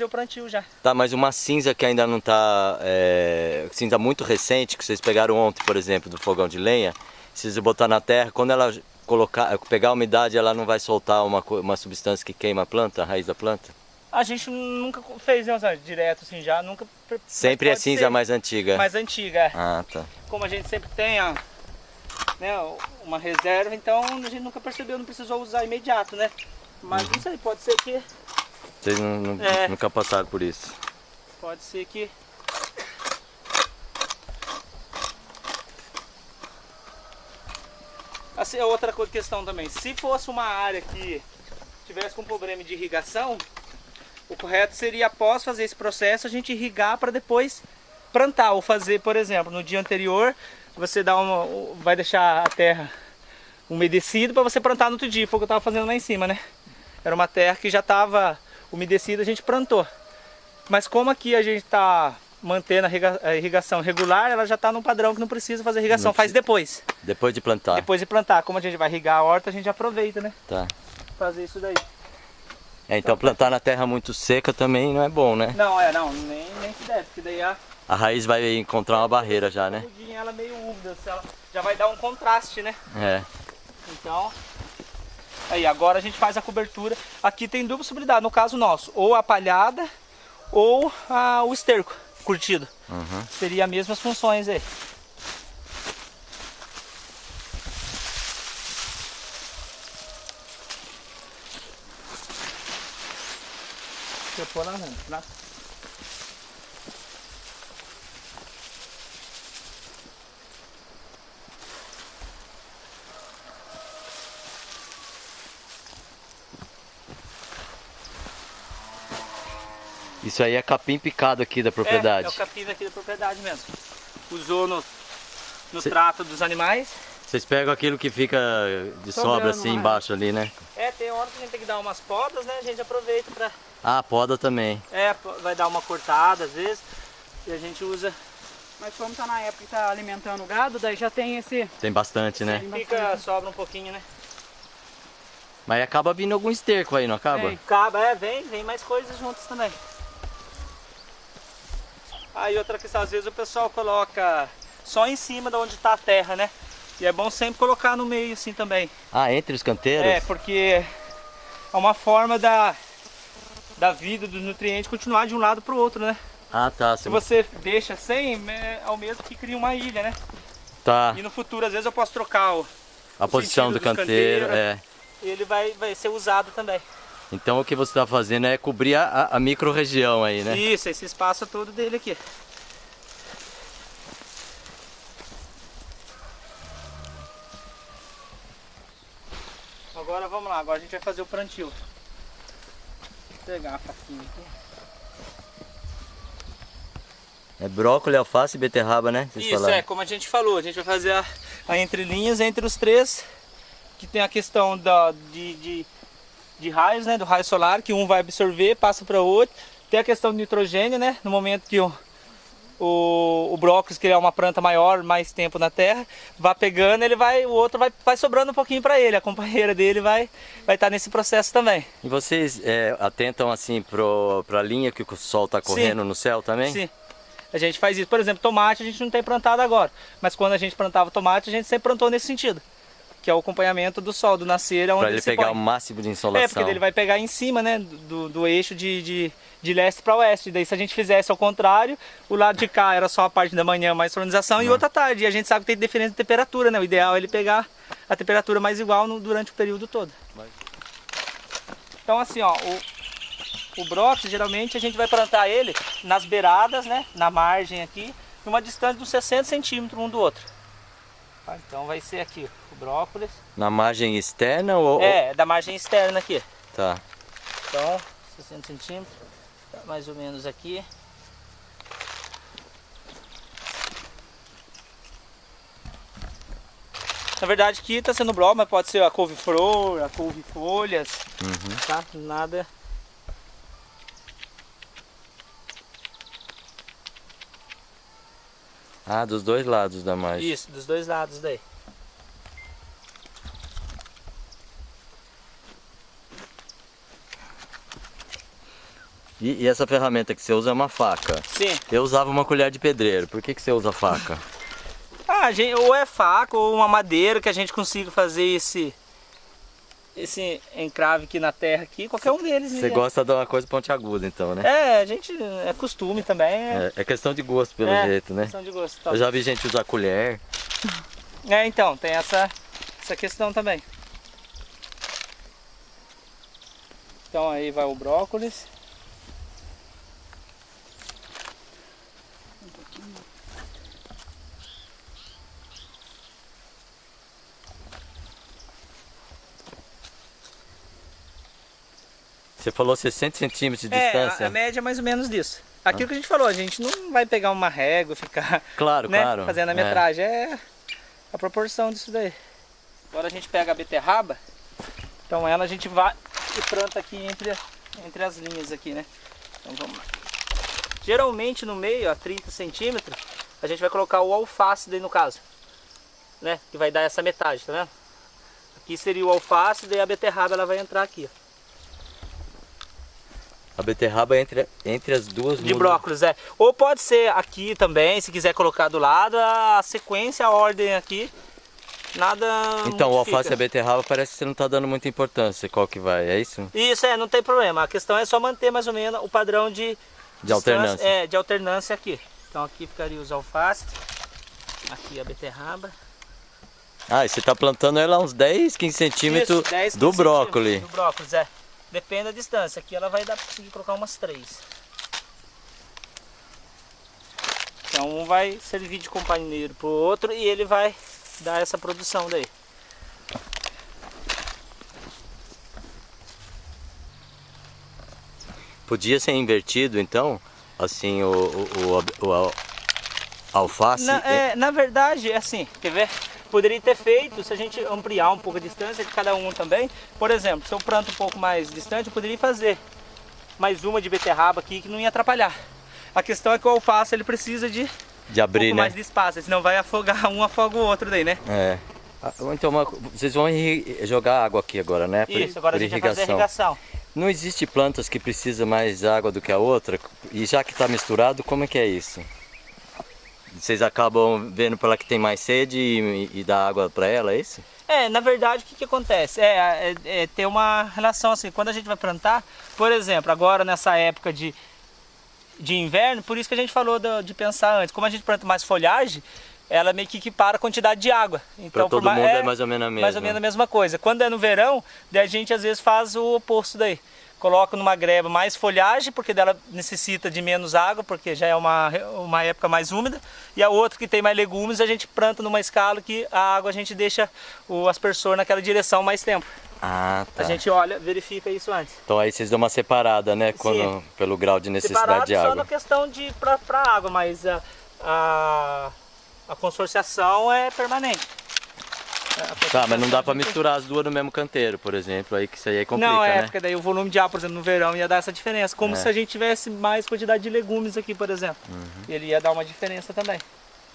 o plantio já. Tá, mas uma cinza que ainda não está, cinza muito recente, que vocês pegaram ontem, por exemplo, do fogão de lenha, se você botar na terra, quando ela pegar a umidade, ela não vai soltar uma substância que queima a planta, a raiz da planta? A gente nunca fez, né, direto assim já, nunca... Sempre é cinza mais antiga? Mais antiga, Ah, tá. Como a gente sempre tem uma reserva, então a gente nunca percebeu, não precisou usar imediato, né? Mas não sei, pode ser que... Vocês nunca passaram por isso? Pode ser que... Assim, outra questão também, se fosse uma área que tivesse com problema de irrigação, o correto seria, após fazer esse processo, a gente irrigar para depois plantar, ou fazer, por exemplo, no dia anterior, você vai deixar a terra umedecida para você plantar no outro dia, foi o que eu estava fazendo lá em cima, né? Era uma terra que já estava umedecida, a gente plantou. Mas como aqui a gente está mantendo a irrigação regular, ela já está num padrão que não precisa fazer irrigação, faz depois. Depois de plantar? Depois de plantar. Como a gente vai irrigar a horta, a gente aproveita, né? Tá. Fazer isso daí. Então plantar na terra muito seca também não é bom, né? Não, nem se deve, porque daí a raiz vai encontrar uma barreira já, né? Ela meio úmida, ela já vai dar um contraste, né? Então, aí agora a gente faz a cobertura. Aqui tem duas possibilidades, no caso nosso, ou a palhada ou o esterco curtido. Seria as mesmas funções aí. Deixa eu pôr lá dentro, né? Isso aí é capim picado aqui da propriedade? É o capim aqui da propriedade mesmo. Usou no trato dos animais. Vocês pegam aquilo que fica de sobra assim embaixo ali, né? Tem hora que a gente tem que dar umas podas, né? A gente aproveita pra... Poda também. Vai dar uma cortada às vezes e a gente usa. Mas como tá na época que tá alimentando o gado, daí já tem esse... Tem bastante, né? Sobra um pouquinho, né? Mas acaba vindo algum esterco aí, não acaba? Acaba, vem mais coisas juntas também. Aí outra questão, às vezes o pessoal coloca só em cima de onde está a terra, né? E é bom sempre colocar no meio assim também. Entre os canteiros? Porque é uma forma da vida, dos nutrientes, continuar de um lado para o outro, né? Tá. Se você deixa sem, é o mesmo que cria uma ilha, né? Tá. E no futuro, às vezes eu posso trocar a posição do canteiro. E ele vai ser usado também. Então o que você está fazendo é cobrir a micro-região aí, né? Isso, esse espaço todo dele aqui. Agora vamos lá, agora a gente vai fazer o plantio. Vou pegar a faquinha aqui. É brócolis, alface e beterraba, né? Isso, como a gente falou, a gente vai fazer a entrelinhas entre os três, que tem a questão de raios, né, do raio solar, que um vai absorver, passa para o outro. Tem a questão do nitrogênio, né, no momento que o brócolis, que é uma planta maior, mais tempo na terra, vai pegando, o outro vai sobrando um pouquinho para ele, a companheira dele vai estar nesse processo também. E vocês atentam assim para a linha que o sol está correndo no céu também? Sim, a gente faz isso. Por exemplo, tomate a gente não tem plantado agora, mas quando a gente plantava tomate, a gente sempre plantou nesse sentido, que é o acompanhamento do sol, do nascer, onde para ele pegar o máximo de insolação. Porque ele vai pegar em cima, né, do eixo de leste para oeste. Daí se a gente fizesse ao contrário, o lado de cá era só a parte da manhã mais solarização e outra tarde. E a gente sabe que tem diferença de temperatura, né? O ideal é ele pegar a temperatura mais igual durante o período todo. Então assim, ó, o brócolis geralmente a gente vai plantar ele nas beiradas, né, na margem aqui, numa distância de uns 60 centímetros um do outro. Então vai ser aqui o brócolis. Na margem externa ou... da margem externa aqui. Tá. Então, 60 centímetros, tá mais ou menos aqui. Na verdade aqui está sendo brócolis, mas pode ser a couve-flor, a couve-folhas, tá? Nada... Ah, dos dois lados da margem. Isso, dos dois lados daí. E essa ferramenta que você usa é uma faca? Sim. Eu usava uma colher de pedreiro. Por que você usa faca? Ou é faca ou uma madeira que a gente consiga fazer esse encrave aqui na terra aqui, qualquer um deles. Você gosta de uma coisa pontiaguda então, né? A gente, é costume também. É questão de gosto pelo jeito, né? Questão de gosto. Tá. Eu já vi gente usar colher. Então, tem essa questão também. Então aí vai o brócolis. Você falou 60 centímetros de distância? A média é mais ou menos disso. Aquilo que a gente falou, a gente não vai pegar uma régua e ficar claro, fazendo a metragem. É a proporção disso daí. Agora a gente pega a beterraba, então ela a gente vai e planta aqui entre as linhas aqui, né? Então vamos lá. Geralmente no meio, a 30 centímetros, a gente vai colocar o alface daí no caso, né? Que vai dar essa metade, tá vendo? Aqui seria o alface, daí a beterraba ela vai entrar aqui, ó. A beterraba entre as duas de brócolis, Ou pode ser aqui também, se quiser colocar do lado, a sequência, a ordem aqui, nada então, o alface modifica. e a beterraba parece que você não está dando muita importância, qual que vai, é isso? Isso, não tem problema. A questão é só manter mais ou menos o padrão de alternância. De alternância aqui. Então aqui ficaria os alfaces, aqui a beterraba. Ah, e você está plantando ela a uns 10, 15 centímetros Isso, 10, 15 do brócolis. Do brócolis, Depende da distância. Aqui ela vai dar para conseguir colocar umas 3. Então um vai servir de companheiro para o outro e ele vai dar essa produção daí. Podia ser invertido então? Assim, o alface? Na verdade, é assim, quer ver? Poderia ter feito, se a gente ampliar um pouco a distância de cada um também. Por exemplo, se eu planto um pouco mais distante, eu poderia fazer mais uma de beterraba aqui que não ia atrapalhar. A questão é que o alface ele precisa de abrir, um pouco mais de espaço, senão vai afogar um, afoga o outro daí, né? Então, vocês vão jogar água aqui agora, né? Isso, agora a gente vai fazer a irrigação. Não existe plantas que precisam mais água do que a outra? E já que está misturado, como é que é isso? Vocês acabam vendo para ela que tem mais sede e dá água para ela, é isso? Na verdade, o que acontece? Ter uma relação assim, quando a gente vai plantar, por exemplo, agora nessa época de inverno, por isso que a gente falou de pensar antes, como a gente planta mais folhagem, ela meio que equipara a quantidade de água. Então, para todo mundo é mais ou menos a mesma. Mais ou menos a mesma coisa. Quando é no verão, daí a gente às vezes faz o oposto daí. Coloca numa greba mais folhagem, porque dela necessita de menos água, porque já é uma época mais úmida. E a outra que tem mais legumes, a gente planta numa escala que a água a gente deixa o aspersor naquela direção mais tempo. Ah, tá. A gente verifica isso antes. Então aí vocês dão uma separada, né? Pelo grau de necessidade de água. Só na questão de para água, mas a consorciação é permanente. Tá, mas não dá pra misturar as duas no mesmo canteiro, por exemplo, aí que isso aí complica, Não, né? porque daí o volume de água, por exemplo, no verão ia dar essa diferença. Como se a gente tivesse mais quantidade de legumes aqui, por exemplo. Ele ia dar uma diferença também.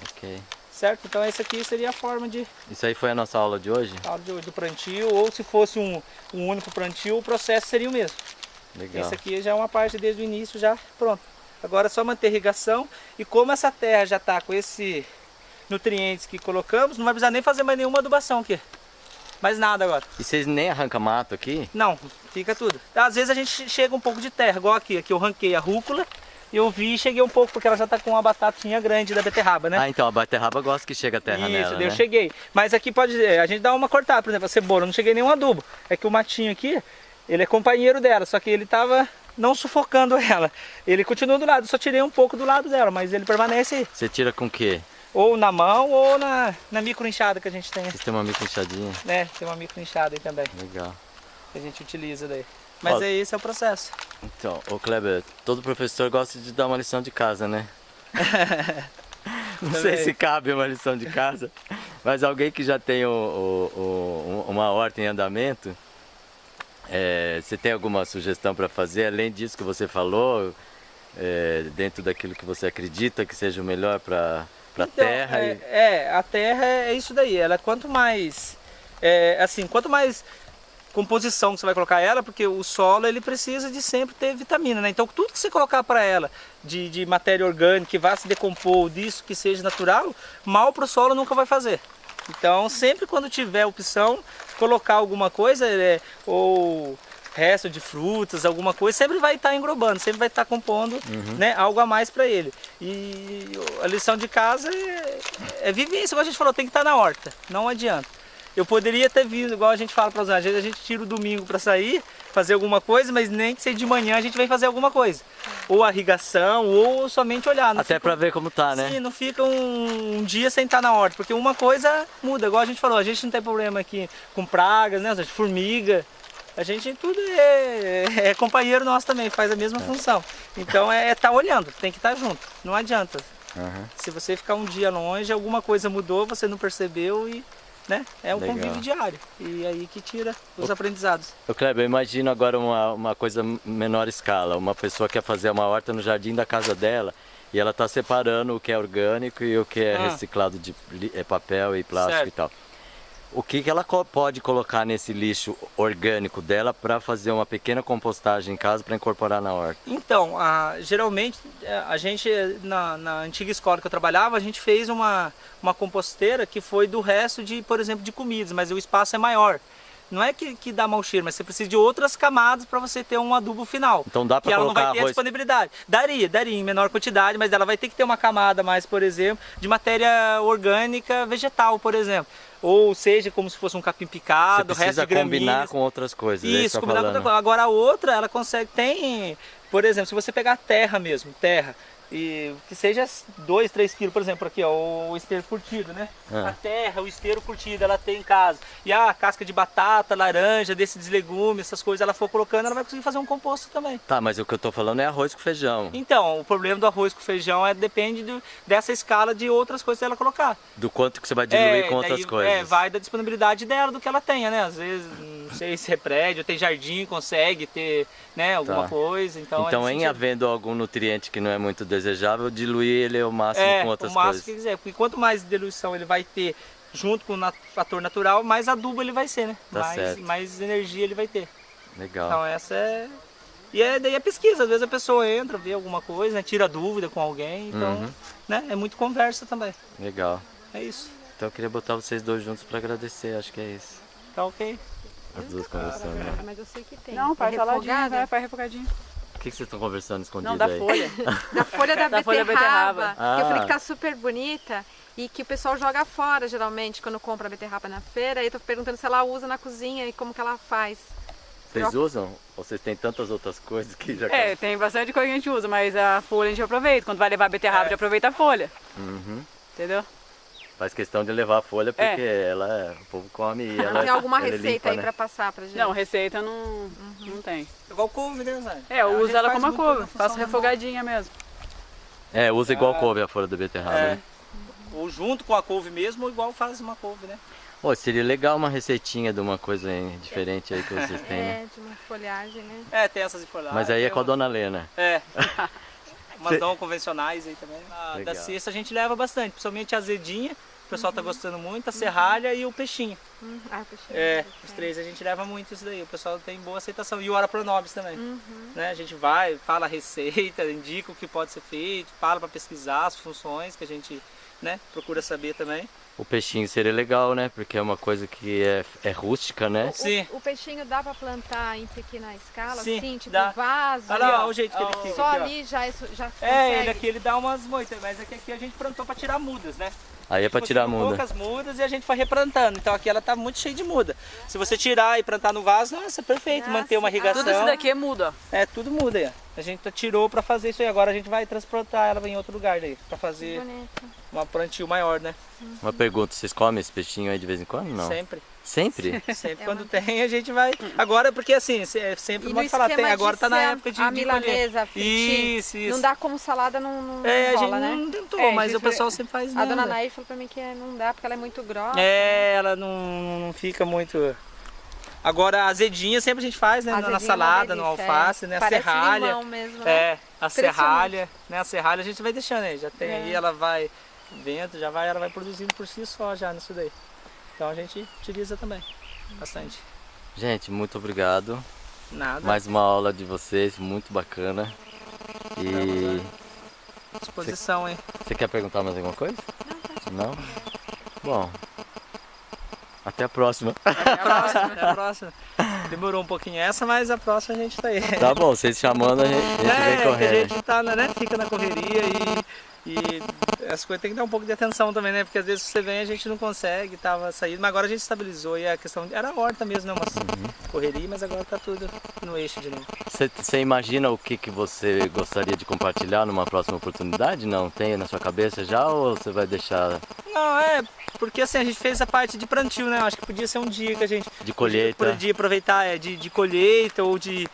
Ok. Certo? Então essa aqui seria a forma de Isso aí foi a nossa aula de hoje? do plantio, ou se fosse um único plantio, o processo seria o mesmo. Legal. Esse aqui já é uma parte desde o início, já pronto. Agora é só manter a irrigação, e como essa terra já está com esses nutrientes que colocamos, não vai precisar nem fazer mais nenhuma adubação aqui. Mais nada agora. E vocês nem arrancam mato aqui? Não, fica tudo. Às vezes a gente chega um pouco de terra, igual aqui. Aqui eu ranquei a rúcula, e eu vi e cheguei um pouco, porque ela já está com uma batatinha grande da beterraba, né? Ah, então a beterraba gosta que chega a terra Isso, nela, daí eu né? cheguei. Mas aqui pode, a gente dá uma cortada, por exemplo, a cebola, eu não cheguei nenhum adubo. É que o matinho aqui, ele é companheiro dela, só que ele tava não sufocando ela. Ele continua do lado, só tirei um pouco do lado dela, mas ele permanece aí. Você tira com o quê? Ou na mão ou na micro enxada que a gente tem, Vocês têm uma micro enxadinha? né? Tem uma micro enxada aí também, Legal. que a gente utiliza daí. Mas Ó, esse é o processo. Então, ô Kleber, todo professor gosta de dar uma lição de casa, né? Não sei se cabe uma lição de casa, mas alguém que já tem uma horta em andamento, você tem alguma sugestão para fazer, além disso que você falou, dentro daquilo que você acredita que seja o melhor para a terra? A terra é isso daí. Ela quanto mais, quanto mais composição que você vai colocar ela, porque o solo ele precisa de sempre ter vitamina, né? Então tudo que você colocar para ela de matéria orgânica que vá se decompor, disso que seja natural, mal para o solo nunca vai fazer. Então sempre quando tiver opção, colocar alguma coisa, ou resto de frutas, alguma coisa, sempre vai estar englobando, sempre vai estar compondo, né, algo a mais para ele. E a lição de casa é vivência, como a gente falou, tem que estar na horta, não adianta. Eu poderia ter vindo, igual a gente fala para os às vezes a gente tira o domingo para sair, fazer alguma coisa, mas nem que seja de manhã a gente vem fazer alguma coisa. Ou a irrigação, ou somente olhar. Não Até fica, para ver como tá, né? Sim, não fica um dia sem estar na horta, porque uma coisa muda, igual a gente falou, a gente não tem problema aqui com pragas, né, formiga. A gente tudo é companheiro nosso também, faz a mesma função. Então é estar olhando, tem que estar junto, não adianta. Se você ficar um dia longe, alguma coisa mudou, você não percebeu e, né, é um Legal. convívio diário. E aí que tira os aprendizados. Ô Kleber, eu imagino agora uma coisa menor escala. Uma pessoa quer fazer uma horta no jardim da casa dela e ela está separando o que é orgânico e o que é reciclado de papel e plástico Certo. e tal. O que ela pode colocar nesse lixo orgânico dela para fazer uma pequena compostagem em casa para incorporar na horta? Então, geralmente a gente, na antiga escola que eu trabalhava, a gente fez uma composteira que foi do resto de, por exemplo, de comidas, mas o espaço é maior. Não é que dá mau cheiro, mas você precisa de outras camadas para você ter um adubo final. Então dá para que ela colocar não vai ter arroz? disponibilidade. Daria em menor quantidade, mas ela vai ter que ter uma camada mais, por exemplo, de matéria orgânica vegetal, por exemplo. Ou seja, como se fosse um capim picado, Você precisa resto de combinar gramíneas. com outras coisas. Isso, combinar com outra coisa. Agora a outra, ela consegue, por exemplo, se você pegar terra mesmo, e que seja 2, 3 quilos, por exemplo, aqui ó, o esteiro curtido, né? A terra, o esteiro curtido, ela tem em casa. E a casca de batata, laranja, desses legumes, essas coisas, ela for colocando, ela vai conseguir fazer um composto também. Tá, mas o que eu tô falando é arroz com feijão. Então, o problema do arroz com feijão depende dessa escala de outras coisas que ela colocar. Do quanto que você vai diluir com outras daí, coisas. Vai da disponibilidade dela, do que ela tenha, né? Às vezes, não sei se é prédio, tem jardim, consegue ter, né, alguma coisa. Então em havendo algum nutriente que não é muito desejável, diluir ele ao máximo com outras o máximo coisas. que quiser. Porque quanto mais diluição ele vai ter junto com o fator natural, mais adubo ele vai ser, né? Tá certo. Mais energia ele vai ter. Legal. Então essa é... E daí a pesquisa, às vezes a pessoa entra, vê alguma coisa, né, tira dúvida com alguém, então, né, é muito conversa também. Legal. É isso. Então eu queria botar vocês dois juntos para agradecer, acho que é isso. Tá ok. As duas conversando. Né? Mas eu sei que tem. Não, faz saladinha, refogada? faz refogadinho. O que vocês estão conversando escondido Não, da aí? folha. Da folha da Da folha da beterraba. beterraba. Que eu falei que tá super bonita e que o pessoal joga fora, geralmente, quando compra a beterraba na feira. E eu tô perguntando se ela usa na cozinha e como que ela faz. Vocês usam? Ou vocês têm tantas outras coisas que já... Tem bastante coisa que a gente usa, mas a folha a gente aproveita. Quando vai levar a beterraba, a gente aproveita a folha. Entendeu? Faz questão de levar a folha porque o povo come e ela... Não tem alguma ela é receita limpa, aí né? pra passar pra gente? Não, receita não tem. Igual couve, né, Zé? Eu uso gente ela faz como a muito couve, na função faço normal. refogadinha mesmo. Usa igual couve a folha da beterraba, né? Ou junto com a couve mesmo, ou igual faz uma couve, né? Pô, seria legal uma receitinha de uma coisa diferente aí que vocês têm, né? É, de uma folhagem, né? Tem essas folhagens. Mas aí é com a Dona Lena. Umas dom convencionais aí também. Da Legal. cesta a gente leva bastante, principalmente a azedinha, o pessoal tá gostando muito, a serralha e o peixinho. Peixinho. Os três a gente leva muito isso daí, o pessoal tem boa aceitação. E o Ora Pronobis também. Né? A gente vai, fala a receita, indica o que pode ser feito, fala para pesquisar as funções que a gente, né, procura saber também. O peixinho seria legal, né? Porque é uma coisa que é rústica, né? Sim. O peixinho dá pra plantar em pequena escala, Sim, assim, tipo dá. vaso? Olha lá, o jeito que ele fica Só aqui, ó. ali já consegue? Ele aqui ele dá umas moitas, mas aqui a gente plantou para tirar mudas, né? Aí é pra tirar a Tipo, muda. poucas mudas e a gente foi replantando. Então aqui ela tá muito cheia de muda. Se você tirar e plantar no vaso, nossa, perfeito. Nossa, manter uma irrigação. Tudo isso daqui é muda. Tudo muda aí. A gente tirou para fazer isso aí. Agora a gente vai transplantar ela em outro lugar daí. Para fazer Bonito. uma plantio maior, né? Uma pergunta, vocês comem esse peixinho aí de vez em quando? Não. Sempre. Sempre? Sempre quando tem a gente vai. Agora porque assim, sempre E pode no falar, esquema agora de tá na ser época de a colher. milanesa fritinha. Isso. Não dá como salada, não a gente rola, né? não tentou, É, mas gente, o pessoal sempre faz A mesmo. dona Nair falou pra mim que não dá porque ela é muito grossa. Ela não fica muito. Agora a azedinha sempre a gente faz, né? Azedinha Na é uma salada, no delícia, alface, né? A Parece serralha. limão mesmo, né? A serralha, né? A serralha a gente vai deixando aí. Já tem aí, ela vai dentro, ela vai produzindo por si só já nisso daí. Então a gente utiliza também. Bastante. Gente, muito obrigado. Nada. Mais uma aula de vocês, muito bacana. E Disposição, hein? você quer perguntar mais alguma coisa? Não? Bom, até a próxima. Até a próxima. Demorou um pouquinho essa, mas a próxima a gente tá aí. Tá bom, vocês chamando, a gente vem Que a correndo. gente tá, né? Fica na correria e as coisas tem que dar um pouco de atenção também, né? Porque às vezes você vem a gente não consegue, tava saindo, mas agora a gente estabilizou e a questão era a horta mesmo, né? Uma correria, mas agora tá tudo no eixo de novo. Você imagina o que você gostaria de compartilhar numa próxima oportunidade? Não? Tem na sua cabeça já ou você vai deixar Não, porque assim, a gente fez a parte de plantio, né? Acho que podia ser um dia que a gente de colheita? podia aproveitar de colheita ou de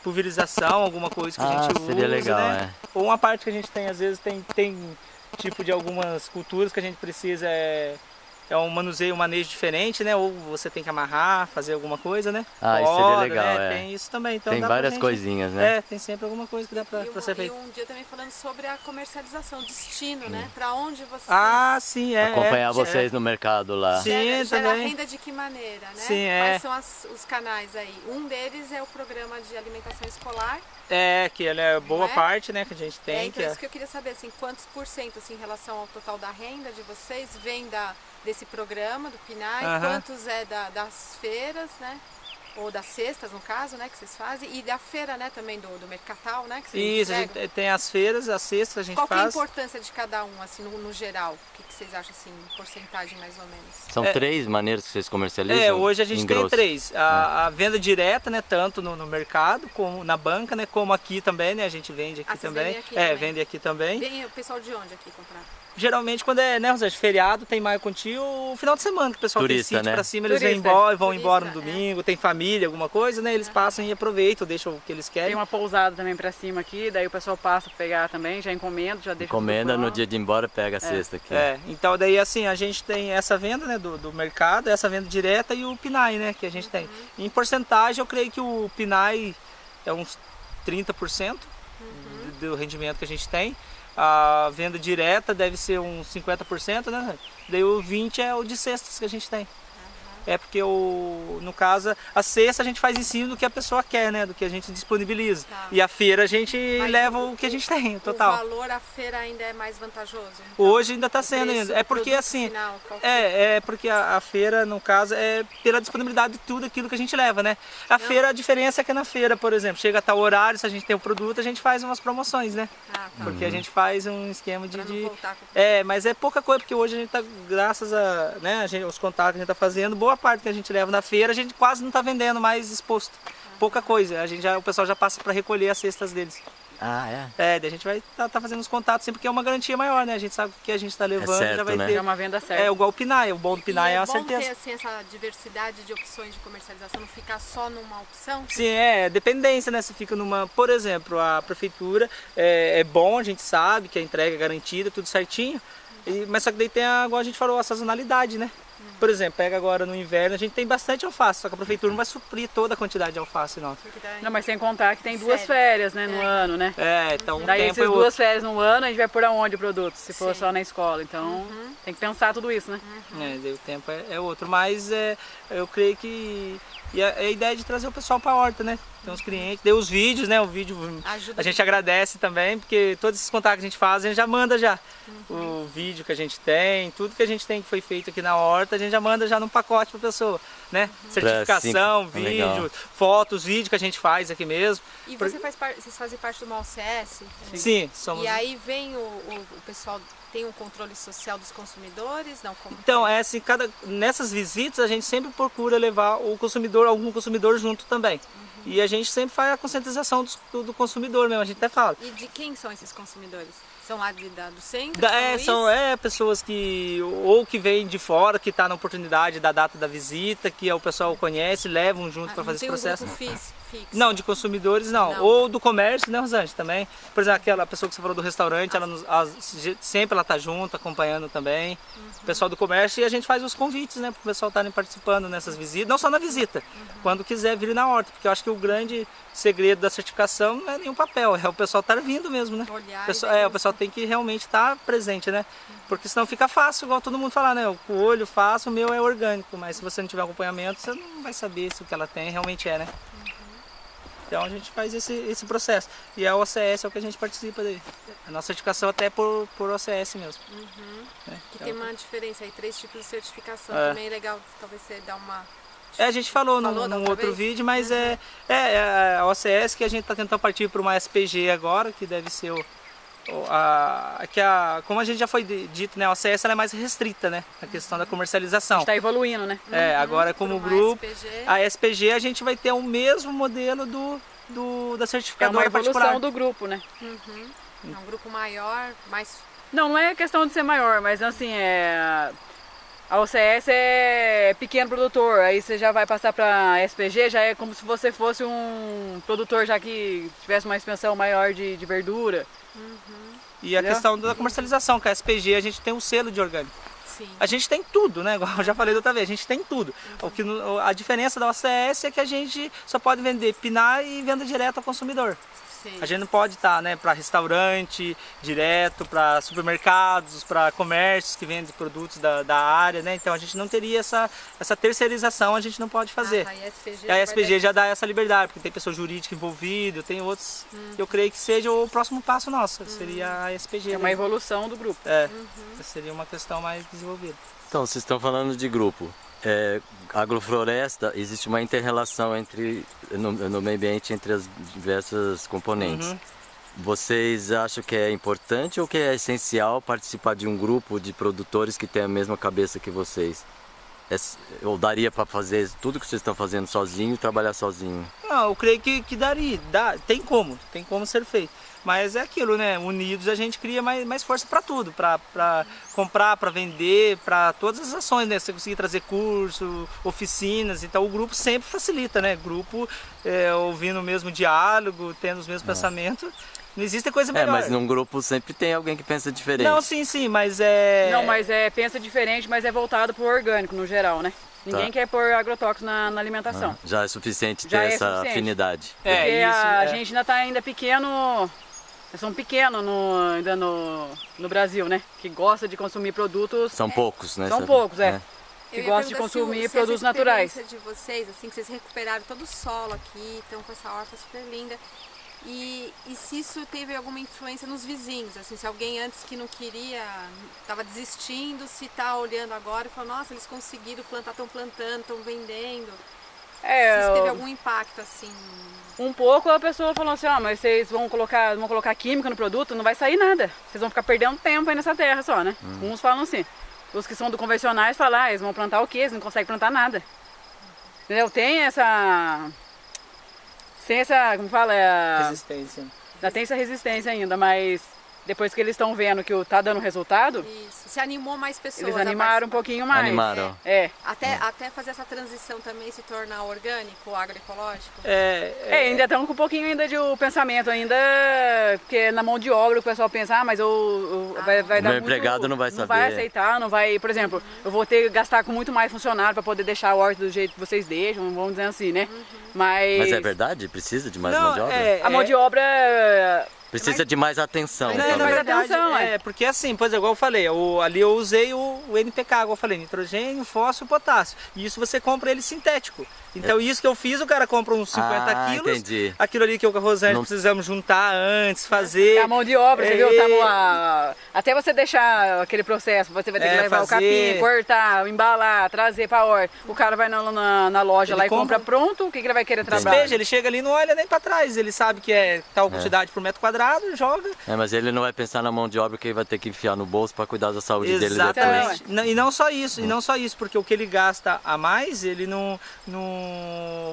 pulverização, alguma coisa que a gente usa, seria legal, né? Ou uma parte que a gente tem, às vezes tem tipo de algumas culturas que a gente precisa um manejo diferente, né? Ou você tem que amarrar, fazer alguma coisa, né? Ah, isso seria legal, né? é. Tem isso também. Então Tem dá pra várias gente- coisinhas, né? Tem sempre alguma coisa que dá pra ser E feito. um dia também falando sobre a comercialização, o destino, né? Para onde vocês Sim, Acompanhar vocês no mercado lá. Sim, gera também. renda de que maneira, né? Sim, Quais são os canais aí? Um deles é o programa de alimentação escolar. Que ela é boa Não é? parte, né, que a gente tem. Então isso que eu queria saber, assim, quantos por cento, assim, em relação ao total da renda de vocês vem desse programa, do PNAE, Aham. quantos é das feiras, né? Ou das cestas, no caso, né, que vocês fazem, e da feira, né, também do Mercatal, né, que vocês Isso, a entregam. gente tem as feiras, as cestas a gente Qual que é a faz. importância de cada um, assim, no geral? O que vocês acham, assim, porcentagem mais ou menos? São 3 maneiras que vocês comercializam? Hoje a gente em tem grosso? 3. A venda direta, né, tanto no mercado, como na banca, né, como aqui também, né, a gente vende aqui Vocês também. vendem aqui também? Vende aqui também. Vem o pessoal de onde aqui comprar? Geralmente quando né, Rosé, feriado, tem maio contínuo, o final de semana que o pessoal Turista, tem sítio né? pra cima, eles Turista, vão turista, embora no domingo, tem família, alguma coisa, né, eles passam e aproveitam, deixam o que eles querem. Tem uma pousada também pra cima aqui, daí o pessoal passa pra pegar também, já encomenda, já deixa Encomenda, tudo no pronto. dia de ir embora pega a cesta aqui. Então daí assim, a gente tem essa venda, né, do mercado, essa venda direta e o PNAE, né, que a gente tem. Em porcentagem, eu creio que o PNAE é uns 30% do rendimento que a gente tem. A venda direta deve ser uns 50%, né? Daí o 20% é o de cestas que a gente tem. É porque no caso, a cesta a gente faz em cima do que a pessoa quer, né? Do que a gente disponibiliza. Tá. E a feira a gente Mas leva o que a gente tem, O total. valor à feira ainda é mais vantajoso? Então, Hoje ainda está o sendo preço ainda. do É porque produto assim, final, qual que é porque a feira, no caso, é pela disponibilidade de tudo aquilo que a gente leva, né? A feira, a diferença é que na feira, por exemplo, chega a tal horário, se a gente tem o produto, a gente faz umas promoções, né? tá. Porque a gente faz um esquema Pra não voltar com mas é pouca coisa, porque hoje a gente tá, graças a, né, os contatos que a gente tá fazendo, boa parte que a gente leva na feira, a gente quase não tá vendendo mais exposto. Pouca coisa, o pessoal já passa para recolher as cestas deles. Ah, é? Daí a gente vai tá fazendo os contatos sempre, porque é uma garantia maior, né? A gente sabe o que a gente tá levando, certo, já vai né? ter. É uma venda certa. Igual o PNAE, o bom do PNAE é a bom certeza. ter assim, essa diversidade de opções de comercialização, não ficar só numa opção? Sim, dependência, né? Se fica por exemplo, a prefeitura é bom, a gente sabe que a entrega é garantida, tudo certinho. Mas só que daí tem, igual a gente falou, a sazonalidade, né? Por exemplo, pega agora no inverno, a gente tem bastante alface, só que a prefeitura não vai suprir toda a quantidade de alface, não. Não, mas sem contar que tem 2 férias, né, no ano, né? Então um Daí tempo essas é 2 outro. férias no ano, a gente vai por aonde o produto, se for só na escola. Então, tem que pensar tudo isso, né? Daí o tempo é outro, mas eu creio que a ideia é de trazer o pessoal para a horta, né? Tem uns clientes, deu os vídeos, né? O vídeo Ajuda a gente agradece também, porque todos esses contatos que a gente faz, a gente já manda já. O vídeo que a gente tem, tudo que a gente tem que foi feito aqui na horta, a gente já manda já num pacote para a pessoa, né? Certificação, vídeo, legal. fotos, vídeo que a gente faz aqui mesmo. E vocês fazem parte do MALCS? Sim, somos. E aí vem o pessoal, tem um controle social dos consumidores? Não, como Então, assim, nessas visitas a gente sempre procura levar o consumidor, algum consumidor junto também. E a gente sempre faz a conscientização do consumidor mesmo, a gente até fala. E de quem são esses consumidores? São lá do centro? São pessoas que vêm de fora, que estão na oportunidade da data da visita, que o pessoal conhece, levam junto para fazer esse processo. Não tem um grupo fixo? Não, de consumidores não. Ou do comércio, né, Rosângela, também. Por exemplo, aquela pessoa que você falou do restaurante, sempre ela está junto, acompanhando também. O pessoal do comércio, e a gente faz os convites, né, para o pessoal estarem participando nessas visitas, não só na visita, quando quiser vir na horta, porque eu acho que o grande segredo da certificação não é nenhum papel, é o pessoal estar vindo mesmo, né? Olhar O pessoal tem que realmente estar presente, né? Porque senão fica fácil, igual todo mundo fala, né? O olho fácil, o meu é orgânico, mas se você não tiver acompanhamento, você não vai saber se o que ela tem realmente é, né? Então a gente faz esse processo. E a OCS é o que a gente participa daí. A nossa certificação até é por OCS mesmo. Né? Que tem uma diferença aí, 3 tipos de certificação. É. Também é legal, talvez você dá uma... A gente falou da num outra outro vez? vídeo, mas é a OCS que a gente está tentando partir para uma SPG agora, que deve ser como a gente já foi dito, né, a OCS ela é mais restrita, né, a questão da comercialização. Está evoluindo, né? Agora como Por uma grupo, SPG. a SPG a gente vai ter o mesmo modelo da É certificadora uma evolução particular. do grupo, né? É um grupo maior, mais... Não é questão de ser maior, mas assim, a OCS é pequeno produtor, aí você já vai passar para SPG, já é como se você fosse um produtor já que tivesse uma expansão maior de verdura. E a Entendeu? questão da comercialização, que a SPG a gente tem um selo de orgânico. Sim. A gente tem tudo, né? Igual eu já falei da outra vez, a gente tem tudo. A diferença da OCS é que a gente só pode vender pinar e venda direto ao consumidor. Sim. A gente não pode estar, né, para restaurante, direto, para supermercados, para comércios que vendem produtos da área, né? Então a gente não teria essa terceirização, a gente não pode fazer. E a SPG, E a SPG já dá essa liberdade, porque tem pessoa jurídica envolvida, tem outros. Eu creio que seja o próximo passo nosso, seria a SPG. É uma evolução do grupo. Seria uma questão mais desenvolvida. Então, vocês estão falando de grupo. Agrofloresta, existe uma inter-relação no meio ambiente entre as diversas componentes. Vocês acham que é importante ou que é essencial participar de um grupo de produtores que tem a mesma cabeça que vocês? Ou daria para fazer tudo que vocês estão fazendo sozinho e trabalhar sozinho? Não, eu creio que daria, tem como ser feito. Mas é aquilo, né? Unidos a gente cria mais força para tudo, para comprar, para vender, para todas as ações, né? Você conseguir trazer curso, oficinas, então o grupo sempre facilita, né? Grupo ouvindo o mesmo diálogo, tendo os mesmos pensamentos. Não existe coisa melhor. Mas num grupo sempre tem alguém que pensa diferente. Não, sim, mas Não, mas pensa diferente, mas é voltado pro orgânico no geral, né? Ninguém quer pôr agrotóxico na alimentação. Já é suficiente ter Já é essa suficiente. afinidade. Porque a gente ainda está ainda pequeno, nós somos pequenos ainda no Brasil, né? Que gosta de consumir produtos. São poucos, né? São poucos, Eu que ia gostam de perguntar consumir se produtos naturais. essa experiência de vocês, assim, que vocês recuperaram todo o solo aqui, estão com essa horta super linda. E se isso teve alguma influência nos vizinhos, assim, se alguém antes que não queria, estava desistindo, se está olhando agora e falou, nossa, eles conseguiram plantar, estão plantando, estão vendendo. Se isso teve algum impacto, assim. Um pouco a pessoa falou assim, mas vocês vão colocar química no produto, não vai sair nada. Vocês vão ficar perdendo tempo aí nessa terra só, né? Uns falam assim. Os que são do convencionais falam, eles vão plantar o quê? Eles não conseguem plantar nada. Entendeu? Tem essa, como fala? Resistência. Ainda tem essa resistência ainda, mas Depois que eles estão vendo que tá dando resultado, Isso. Se animou mais pessoas. eles a animaram um participar. pouquinho mais. Animaram. É. Até fazer essa transição também se tornar orgânico, agroecológico. Ainda estão com um pouquinho ainda de o pensamento ainda, porque na mão de obra o pessoal pensa, mas vai dar meu muito, empregado não vai Não vai saber. aceitar, não vai, por exemplo, eu vou ter que gastar com muito mais funcionário para poder deixar a horta do jeito que vocês deixam, vamos dizer assim, né? Mas é verdade? Precisa de mais mão de obra? A mão de obra Precisa de mais atenção. Mas também. na mais verdade, atenção, porque assim, pois é, igual eu falei, ali eu usei o NPK, igual eu falei, nitrogênio, fósforo e potássio. E isso você compra ele sintético. Então isso que eu fiz, o cara compra uns 50 quilos. Entendi. Aquilo ali que eu e a Rosângela precisamos juntar antes, fazer. a mão de obra, você viu? Até você deixar aquele processo, você vai ter que levar fazer. o capim, cortar, embalar, trazer para a horta. O cara vai na loja Ele lá e compra compra pronto, o que ele vai querer trabalhar? Despeja, ele chega ali e não olha nem para trás. Ele sabe que é tal quantidade por metro quadrado, joga. Mas ele não vai pensar na mão de obra que ele vai ter que enfiar no bolso para cuidar da saúde dele depois. Exatamente. E não só isso, porque o que ele gasta a mais, ele não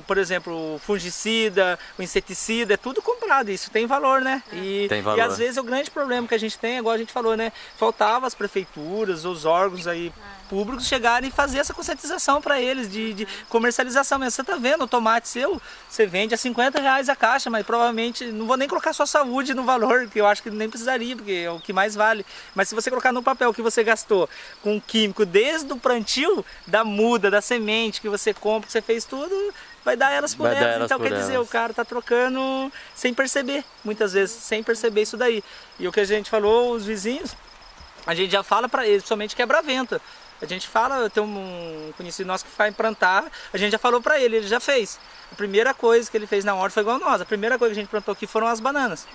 por exemplo, o fungicida, o inseticida, é tudo comprado, isso tem valor, né? Tem valor. E às vezes o grande problema que a gente tem, igual a gente falou, né? Faltava as prefeituras, os órgãos aí públicos chegarem e fazer essa conscientização para eles de comercialização. Mas você tá vendo o tomate seu, você vende a R$50 a caixa, mas provavelmente não vou nem colocar sua saúde no valor, que eu acho que nem precisaria, porque é o que mais vale. Mas se você colocar no papel que você gastou com químico desde o plantio, da muda, da semente que você compra, que você fez tudo, vai dar elas por elas. Então quer dizer, o cara tá trocando sem perceber, muitas vezes, sem perceber isso daí. E o que a gente falou, os vizinhos, a gente já fala para eles, principalmente quebra-vento. A gente fala, eu tenho um conhecido nosso que vai implantar, a gente já falou para ele já fez. A primeira coisa que ele fez na horta foi igual nós. A primeira coisa que a gente plantou aqui foram as bananas.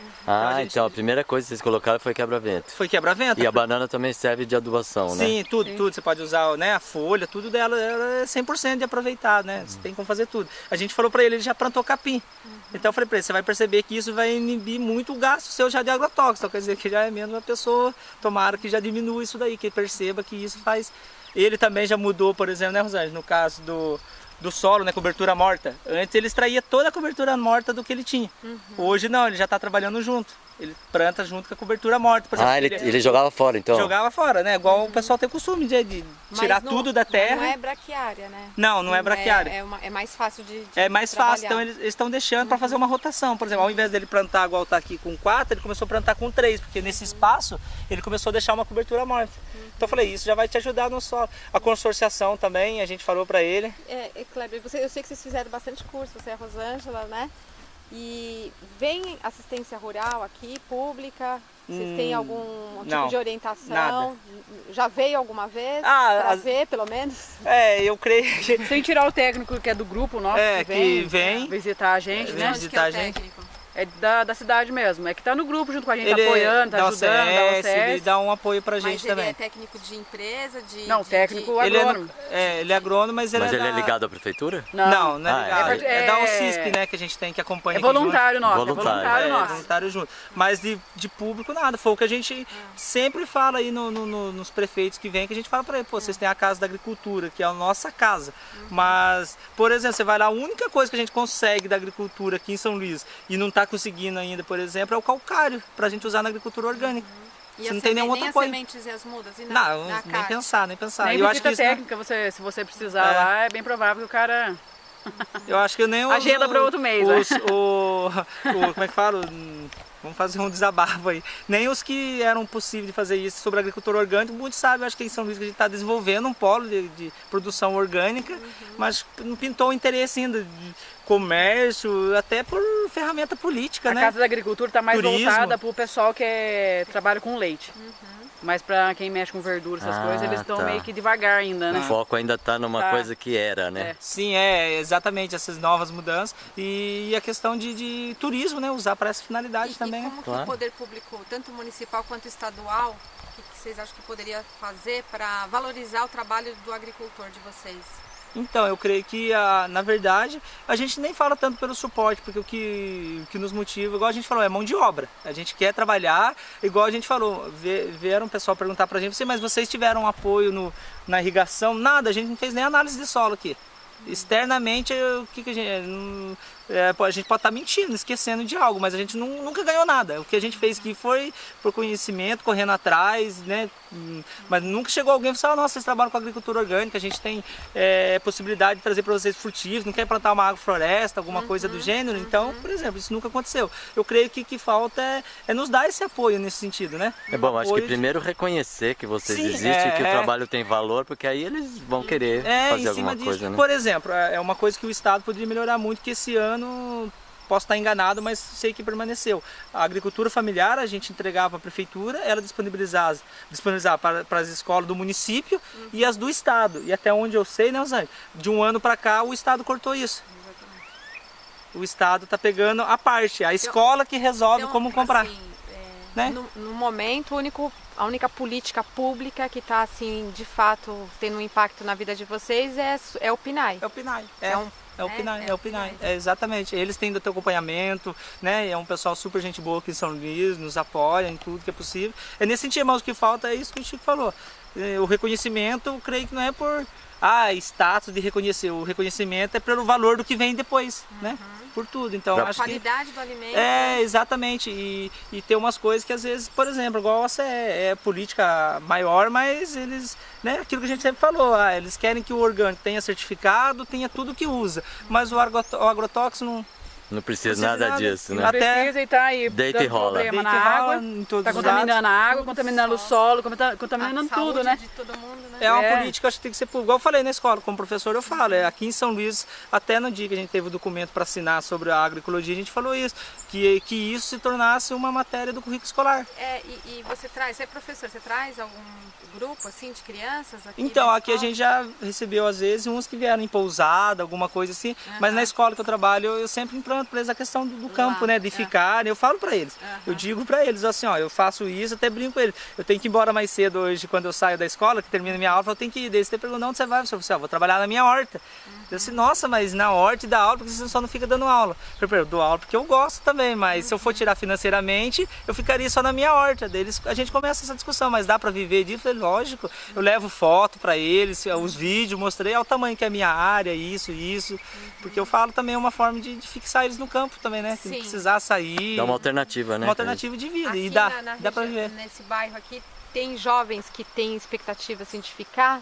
Então a primeira coisa que vocês colocaram foi quebra-vento. Foi quebra-vento. E a banana também serve de adubação, né? Sim, tudo. Você pode usar, né, a folha, tudo dela é 100% de aproveitar, né? Você tem como fazer tudo. A gente falou para ele já plantou capim. Então eu falei para ele, você vai perceber que isso vai inibir muito o gasto seu já de agrotóxico. Então quer dizer que já é menos uma pessoa, tomara que já diminua isso daí, que ele perceba que isso faz... Ele também já mudou, por exemplo, né, Rosângela, no caso do solo, né, cobertura morta. Antes ele extraía toda a cobertura morta do que ele tinha. Hoje não, ele já está trabalhando junto. Ele planta junto com a cobertura morta. Por exemplo, ele jogava fora então? Jogava fora, né? Igual o pessoal tem o costume de tirar tudo da terra. Não é braquiária, né? Não é braquiária. É mais fácil de É mais fácil, então eles estão deixando para fazer uma rotação. Por exemplo, ao invés dele plantar igual tá aqui com 4, ele começou a plantar com 3, porque nesse espaço ele começou a deixar uma cobertura morta. Então eu falei, isso já vai te ajudar no solo. A consorciação também, a gente falou para ele. Kleber, eu sei que vocês fizeram bastante curso, você é a Rosângela, né? E vem assistência rural aqui, pública? Vocês têm algum tipo de orientação? Nada. Já veio alguma vez? Pra ver, pelo menos? Eu creio que... Sem tirar o técnico que é do grupo nosso, que vem visitar a gente, né? visitar a gente. É da cidade mesmo, é que tá no grupo junto com a gente, tá apoiando, tá ajudando, dá o ele dá um apoio pra gente também. Mas ele é técnico de empresa? Não, técnico agrônomo. Ele é agrônomo, mas ele é ligado à prefeitura? Não é ligado. É da UCISP, né, que a gente tem que acompanhar. É voluntário nosso, voluntário junto. Mas de público nada, foi o que a gente sempre fala aí nos prefeitos que vem, que a gente fala pra ele, vocês têm a Casa da Agricultura, que é a nossa casa. Mas, por exemplo, você vai lá, a única coisa que a gente consegue da agricultura aqui em São Luís e não tá conseguindo ainda, por exemplo, é o calcário, pra gente usar na agricultura orgânica. E você não tem nenhum outro apoio. As sementes e as mudas? E nem pensar. Nem eu acho que técnica, se você precisar lá, é bem provável que o cara... Eu acho que nem agenda para outro mês. Como é que fala? Vamos fazer um desabafo aí. Nem os que eram possíveis de fazer isso sobre a agricultura orgânica, muitos sabem, acho que em São Luís a gente está desenvolvendo um polo de produção orgânica, mas não pintou o interesse ainda de comércio, até por ferramenta política, né? A Casa da Agricultura está mais voltada para o pessoal que trabalha com leite. Mas para quem mexe com verdura, essas coisas, eles estão meio que devagar ainda, né? O foco ainda está numa coisa que era, né? Sim, exatamente, essas novas mudanças. E a questão de turismo, né? Usar para essa finalidade também. E como que o poder público, tanto municipal quanto estadual, o que vocês acham que poderia fazer para valorizar o trabalho do agricultor de vocês? Então, eu creio que, na verdade, a gente nem fala tanto pelo suporte, porque o que nos motiva, igual a gente falou, é mão de obra. A gente quer trabalhar, igual a gente falou, vieram o pessoal perguntar pra gente, mas vocês tiveram apoio na irrigação? Nada, a gente não fez nem análise de solo aqui. Externamente, o que a gente... a gente pode estar mentindo, esquecendo de algo, mas a gente nunca ganhou nada. O que a gente fez aqui foi por conhecimento, correndo atrás, né? Mas nunca chegou alguém e falou, nossa, vocês trabalham com agricultura orgânica, a gente tem possibilidade de trazer para vocês frutíferos, não quer plantar uma agrofloresta, alguma coisa do gênero. Então, por exemplo, isso nunca aconteceu. Eu creio que o que falta é nos dar esse apoio nesse sentido, né? É bom, acho que Apoio primeiro reconhecer que vocês Sim, existem, que o trabalho tem valor, porque aí eles vão querer fazer alguma coisa, né? Por exemplo, é uma coisa que o Estado poderia melhorar muito, que esse ano, posso estar enganado, mas sei que permaneceu. A agricultura familiar a gente entregava para a prefeitura, ela disponibilizava para as escolas do município e as do Estado. E até onde eu sei, né, Rosane? De um ano para cá o Estado cortou isso. O Estado está pegando a parte, a escola que resolve como comprar. Assim, né? no momento, a única política pública que está, assim, de fato, tendo um impacto na vida de vocês é o PNAE. É o PNAE. É o PNAE, exatamente. Eles têm do teu acompanhamento, né? É um pessoal super gente boa aqui em São Luís, nos apoia em tudo que é possível. É nesse sentido, mas o que falta é isso que o Chico falou. O reconhecimento, eu creio que não é por status de reconhecer. O reconhecimento é pelo valor do que vem depois, né? Por tudo. Então, A acho qualidade do alimento. Exatamente. E tem umas coisas que às vezes, por exemplo, igual essa é política maior, mas eles, né, aquilo que a gente sempre falou, eles querem que o orgânico tenha certificado, tenha tudo que usa, mas o agrotóxico Não precisa nada disso, né? Não precisa e tá aí Deita dando e rola. problema na Deita e rola água, em todos tá os contaminando lados. a água, contaminando o solo, contaminando a tudo, saúde né? de todo mundo, né? É uma política, acho que tem que ser pública. Igual eu falei na escola, como professor eu falo, aqui em São Luís, até no dia que a gente teve o documento para assinar sobre a agroecologia, a gente falou isso, que isso se tornasse uma matéria do currículo escolar. E você é professor, você traz algum grupo, assim, de crianças aqui? Então, na aqui a escola? gente já recebeu, às vezes, uns que vieram em pousada, alguma coisa assim, mas na escola que eu trabalho, eu sempre implanto para eles a questão do campo, né, de ficar, eu falo para eles, eu digo para eles, assim, ó, eu faço isso, até brinco com eles, eu tenho que ir embora mais cedo hoje, quando eu saio da escola, que termina minha aula, eu tenho que ir, daí você pergunta, onde você vai? Eu falo, vou trabalhar na minha horta. Eu disse, nossa, mas na horta e dá aula, porque você só não fica dando aula. Eu dou aula porque eu gosto também, mas se eu for tirar financeiramente, eu ficaria só na minha horta. Daí a gente começa essa discussão, mas dá para viver disso? Eu falei, lógico, eu levo foto para eles, os vídeos, mostrei o tamanho que é a minha área, isso, porque eu falo também uma forma de fixar eles no campo também, né? Se não Sim. precisar sair. Dá uma alternativa, né? Uma alternativa de vida, Aqui e dá na para região, viver. nesse bairro aqui, tem jovens que têm expectativa, assim, de ficar?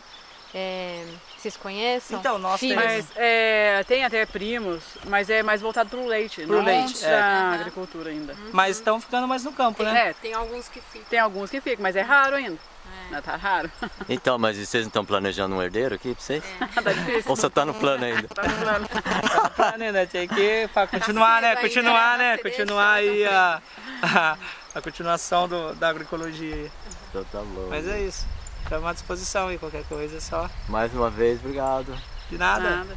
Vocês conhecem? Então, nós Filhos? temos. Mas tem até primos, mas é mais voltado pro leite, Pro não leite, da agricultura ainda. Mas estão ficando mais no campo, né? Tem alguns que ficam. Tem alguns que ficam, mas é raro ainda. Tá raro. Então, mas e vocês não estão planejando um herdeiro aqui pra vocês? Tá difícil. Ou você tá no plano ainda? Tá no plano. Né? Tem que pra continuar, né? cedo ainda, Continuar, né? né? Pra se Continuar aí deixar a continuação da agroecologia aí. Então tá bom. Mas é isso. Estamos à disposição aí, qualquer coisa é só. Mais uma vez, obrigado. De nada. Nada.